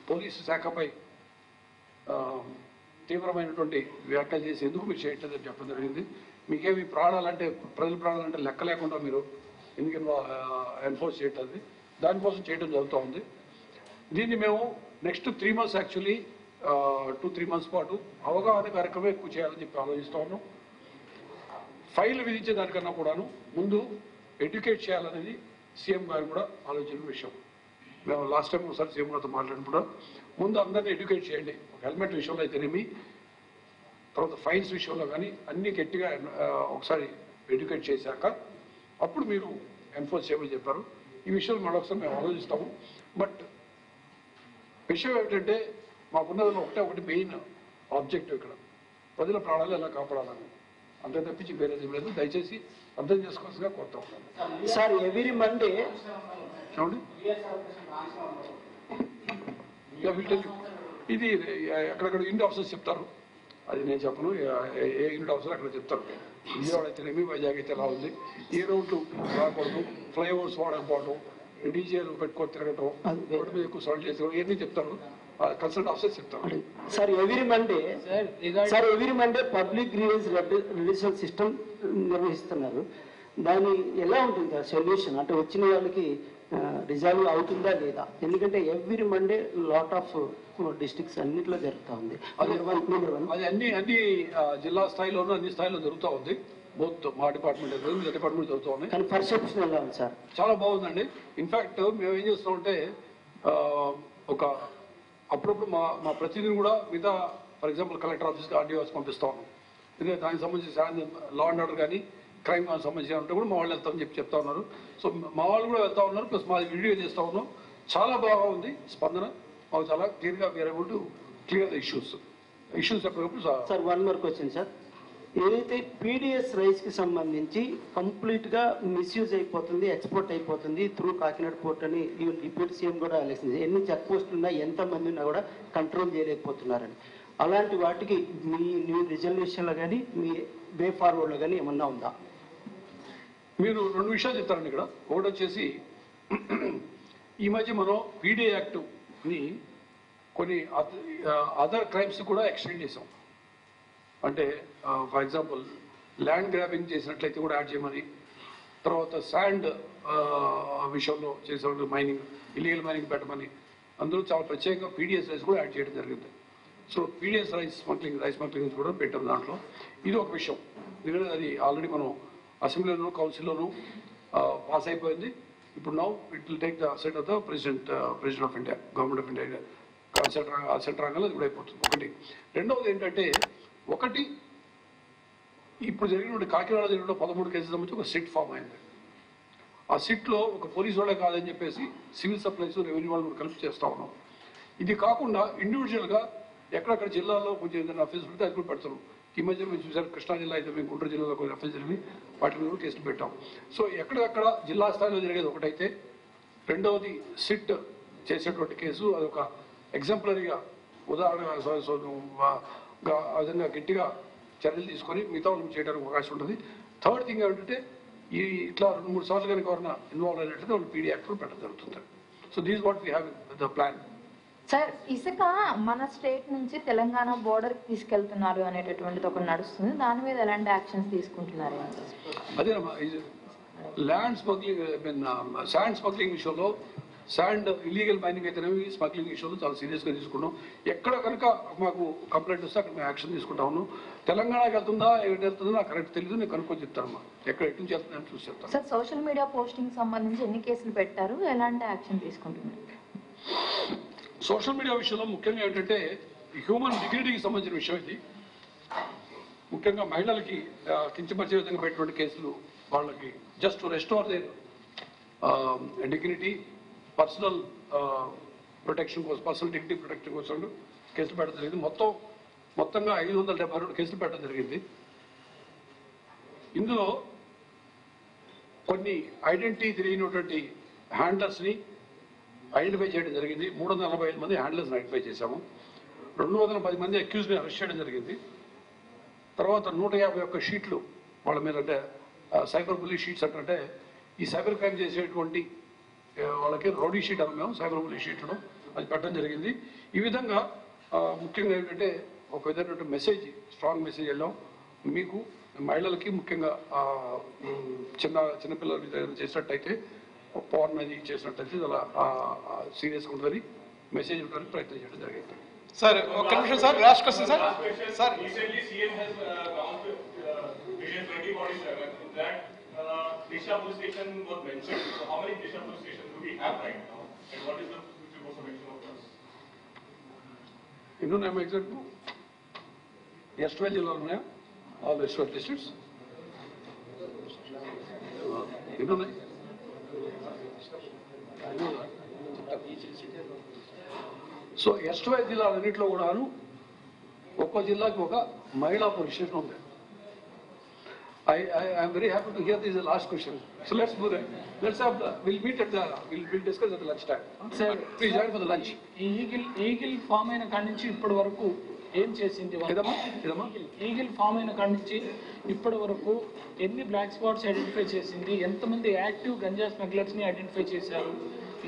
పోలీసు శాఖపై తీవ్రమైనటువంటి వ్యాఖ్యలు చేసి ఎందుకు మీరు చేయట్లేదని చెప్పడం జరిగింది. మీకేమి ప్రాణాలంటే, ప్రజల ప్రాణాలంటే లెక్క లేకుండా మీరు ఎందుకు ఎన్ఫోర్స్ చేయట్లేదు, దానికోసం చేయడం జరుగుతూ ఉంది. దీన్ని మేము నెక్స్ట్ 3 months యాక్చువల్లీ 2-3 months పాటు అవగాహన కార్యక్రమం ఎక్కువ చేయాలని చెప్పి ఆలోచిస్తూ ఉన్నాం. ఫైల్ విధించే దానికన్నా కూడాను ముందు ఎడ్యుకేట్ చేయాలనేది సీఎం గారు కూడా ఆలోచన విషయం. మేము లాస్ట్ టైం ఒకసారి సీఎం గారితో మాట్లాడినప్పుడు ముందు అందరినీ ఎడ్యుకేట్ చేయండి. హెల్మెట్ విషయంలో అయితేనేమి, తర్వాత ఫైన్స్ విషయంలో కానీ అన్ని గట్టిగా ఒకసారి ఎడ్యుకేట్ చేశాక అప్పుడు మీరు ఎన్ఫోర్స్ చేయమని చెప్పారు. ఈ విషయాలు మరొకసారి మేము ఆలోచిస్తాము. బట్ విషయం ఏమిటంటే మాకున్నది ఒకటి మెయిన్ ఆబ్జెక్టివ్ ఇక్కడ ప్రజల ప్రాణాలు ఎలా కాపాడాలని, అంతే తప్పించి వేరేది లేదు. దయచేసి అర్థం చేసుకోవాల్సిందిగా కోరుతా ఉన్నాను. సార్ ఎవ్రీ మండే చూడండి, ఇది ఎక్కడెక్కడ యూనిట్ ఆఫీసర్స్ చెప్తారు, అది నేను చెప్పను. ఏ యూనిట్ ఆఫీసర్ అక్కడ చెప్తారు. విజయవాడ అయితేనేమి, వైజాగ్ అయితే ఎలా ఉంది, ఏ రోడ్లు రాకూడదు, ఫ్లైఓవర్స్ వాడకపోవడం, డీజేలు పెట్టుకొని తిరగటం, రోడ్డు మీద ఎక్కువ సౌండ్ చేసి ఇవన్నీ చెప్తారు. కన్సల్ట్ ఆఫీసర్ చెప్తారు. Sir every Monday public grievance registration system నిర్వహిస్తున్నారు. దాని ఎలా ఉంటుంది సార్ సొల్యూషన్? అంటే వచ్చిన వాళ్ళకి రిజాల్వ్ అవుతుందా లేదా? ఎందుకంటే every Monday lot of districts అన్నింటిలో జరుగుతూ ఉంది. అది అన్ని జిల్లా స్థాయిలోనూ అన్ని స్థాయిలో జరుగుతూ ఉంది. బోత్ మా డిపార్ట్మెంట్ డిపార్ట్మెంట్ జరుగుతూ ఉన్నాయి. కానీ పర్సెప్షన్ ఎలా ఉంది సార్? చాలా బాగుందండి. ఇన్ఫ్యాక్ట్ మేము ఏం చేస్తామంటే ఒక అప్పుడప్పుడు మా ప్రతినిధిని కూడా మిగతా ఫర్ ఎగ్జాంపుల్ కలెక్టర్ ఆఫీస్కి ఆర్డీఓస్ పంపిస్తా ఉన్నాం. ఎందుకంటే దానికి సంబంధించి లా అండ్ ఆర్డర్ కానీ క్రైమ్ కానీ సంబంధించి అంటే కూడా మా వాళ్ళు వెళ్తామని చెప్తా ఉన్నారు. సో మా వాళ్ళు కూడా వెళ్తా ఉన్నారు. ప్లస్ మాది వీడియో చేస్తూ ఉన్నాం. చాలా బాగా ఉంది స్పందన. మాకు చాలా క్లియర్గా we are able to clear the issues ఎప్పటికప్పుడు. Sir one more question sir, ఏదైతే పీడిఎస్ రైస్కి సంబంధించి కంప్లీట్గా మిస్యూజ్ అయిపోతుంది, ఎక్స్పోర్ట్ అయిపోతుంది త్రూ కాకినాడ పోర్ట్ అని డిప్యూటీ సీఎం కూడా ఆలోచించింది. ఎన్ని చెక్ పోస్టులు ఉన్నా ఎంతమంది ఉన్నా కూడా కంట్రోల్ చేయలేకపోతున్నారని. అలాంటి వాటికి మీ రిజల్యూషన్లో కానీ మీ వే ఫార్వర్డ్లో కానీ ఏమన్నా ఉందా? మీరు రెండు విషయాలు చెప్తారండి ఇక్కడ. ఒకటి వచ్చేసి ఈ మధ్య మనం పీడీ యాక్ట్ని కొన్ని అదర్ క్రైమ్స్ కూడా ఎక్స్టెండ్ చేసాం. అంటే ఫర్ ఎగ్జాంపుల్ ల్యాండ్ గ్రాబింగ్ చేసినట్లయితే కూడా యాడ్ చేయమని, తర్వాత శాండ్ విషయంలో చేసే మైనింగ్, ఇల్లీగల్ మైనింగ్ పెట్టమని, అందులో చాలా ప్రత్యేకంగా పీడిఎస్ రైస్ కూడా యాడ్ చేయడం జరిగింది. సో పీడిఎస్ రైస్ స్మగ్లింగ్ కూడా పెట్టాం దాంట్లో. ఇది ఒక విషయం. ఎందుకంటే అది ఆల్రెడీ మనం అసెంబ్లీలోనూ కౌన్సిల్లోనూ పాస్ అయిపోయింది. ఇప్పుడు now it will take the set of the president of India, government of India centre రంగంలో అది కూడా అయిపోతుంది. ఒకటి. రెండవది ఏంటంటే ఇప్పుడు జరిగిన కాకినాడ జరిగిన 13 కేసుల సంబంధించి ఒక సిట్ ఫామ్ అయింది. ఆ సిట్లో ఒక పోలీసు వాళ్ళే కాదని చెప్పేసి సివిల్ సప్లైస్, రెవెన్యూ వాళ్ళు కలిపి చేస్తా ఉన్నాం. ఇది కాకుండా ఇండివిజువల్గా ఎక్కడెక్కడ జిల్లాలో కొంచెం ఏదైనా అఫెన్స్ పెడితే అది కూడా పెడతారు. ఈ మధ్య మేము చూసారు కృష్ణా జిల్లా అయితే మేము గుంటూరు జిల్లాలో కొన్ని అఫెన్స్ జరిగి వాటి మీద కూడా కేసులు పెట్టాం. సో ఎక్కడెక్కడ జిల్లా స్థాయిలో జరిగేది ఒకటైతే, రెండవది సిట్ చేసేటువంటి కేసు అదొక ఎగ్జాంపులరీగా ఉదాహరణగా ఆ విధంగా గట్టిగా చర్యలు తీసుకొని మిగతా వాళ్ళు చేయడానికి అవకాశం ఉంటుంది. థర్డ్ థింగ్ ఏంటంటే ఇట్లా 2-3 సార్లు కనుక ఎవరైనా ఇన్వాల్వ్ అయినట్లయితే వాళ్ళు పీడీ యాక్ట్ పెట్టడం జరుగుతుంది. So these what we have the plan. Sir ఇసుక మన స్టేట్ నుంచి తెలంగాణ బోర్డర్ తీసుకెళ్తున్నారు అనేటటువంటిది ఒకటి నడుస్తుంది. దాని మీద ఎలాంటి యాక్షన్స్ తీసుకుంటున్నారు? అదేనమ్మా, ల్యాండ్ స్మగ్లింగ్, శాండ్ స్మగ్లింగ్ విషయంలో, శాండ్ ఇల్లీగల్ మైనింగ్ అయితేనేవి స్మగ్లింగ్ విషయంలో చాలా సీరియస్గా తీసుకున్నాం. ఎక్కడ కనుక మాకు కంప్లైంట్ వస్తే అక్కడ మేము యాక్షన్ తీసుకుంటా ఉన్నాం. తెలంగాణకి వెళ్తుందా ఎక్కడ వెళ్తుందో నాకు కరెక్ట్ తెలియదు, నేను కనుక్కొని చెప్తానమ్మా. ఎక్కడ ఎటు నుంచి వెళ్తుందని చూసి చెప్తాను. సార్ సోషల్ మీడియా పోస్టింగ్ సంబంధించి ఎన్ని కేసులు పెట్టారు, ఎలాంటి యాక్షన్ తీసుకుంటున్నారు? సోషల్ మీడియా విషయంలో ముఖ్యంగా ఏంటంటే హ్యూమన్ డిగ్నిటీకి సంబంధించిన విషయం ఇది. ముఖ్యంగా మహిళలకి కించపరిచే విధంగా పెట్టినటువంటి కేసులు, వాళ్ళకి just restore their dignity, personal protection కోసం, పర్సనల్ డిగ్నిటీ ప్రొటెక్షన్ కోసం కేసులు పెట్టడం జరిగింది. మొత్తంగా 572 కేసులు పెట్టడం జరిగింది. ఇందులో కొన్ని ఐడెంటిటీ తెలియనటువంటి హ్యాండ్లర్స్ని ఐడెంటిఫై చేయడం జరిగింది. 345 మంది హ్యాండ్లర్స్ని ఐడెంటిఫై చేశాము. 210 మంది అక్యూజ్ని అరెస్ట్ చేయడం జరిగింది. తర్వాత 151 షీట్లు వాళ్ళ మీద, అంటే సైబర్ బుల్లీ షీట్స్ అంటే ఈ సైబర్ క్రైమ్ చేసేటువంటి వాళ్ళకి రౌడీ షీట్ అని మేము సైబర్ బుల్లీ షీట్లను అది పెట్టడం జరిగింది. ఈ విధంగా ముఖ్యంగా ఏంటంటే ఒక విధమైన మెసేజ్, స్ట్రాంగ్ మెసేజ్ వెళ్ళాం. మీకు మహిళలకి ముఖ్యంగా చిన్నపిల్లలకి చేసినట్టయితే, పవన్ అది చేసినట్టయితే చాలా సీరియస్గా ఉంటుందని మెసేజ్ ఇవ్వడానికి ప్రయత్నం చేయడం జరిగింది. సార్ ఒక్క నిమిషం sir, last question sir. Sir recently CM has gone to various 2047, in that Disha police station was mentioned. So how many Disha police stations do we have right now? And what is the future course of action of us? ఎన్నున్నాయమ్మా exact yes 12 జిల్లాలు ఉన్నాయా all yes 12 districts ఎన్నున్నాయి so yes 12 జిల్లాలన్నింటిలో కూడాను ఒక్కో జిల్లాకి ఒక మహిళా పోలీస్ స్టేషన్ ఉంది. I'm very happy to hear this is the last question. So let's move on. We'll discuss at the lunch time. Sir, please join for the lunch. Eagle farm అయిన కాడి నుంచి ఇప్పటి వరకు ఏం చేసింది? ఈగిల్ ఫామ్ అయిన కాడి నుంచి ఇప్పటి వరకు ఎన్ని బ్లాక్ స్పాట్స్ ఐడెంటిఫై చేసింది? ఎంతమంది యాక్టివ్ గంజా స్మగ్లర్స్ ని ఐడెంటిఫై చేశారు?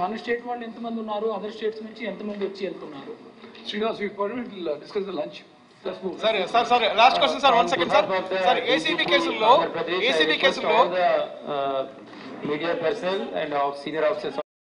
మన స్టేట్ వాళ్ళు ఎంతమంది ఉన్నారు? అదర్ స్టేట్స్ నుంచి ఎంతమంది వచ్చి వెళ్తున్నారు? Srinivas, we'll discuss the lunch. Sir, last question, sir. 1 second, sir. Sir, ACB కేసుల్లో media personnel and senior officers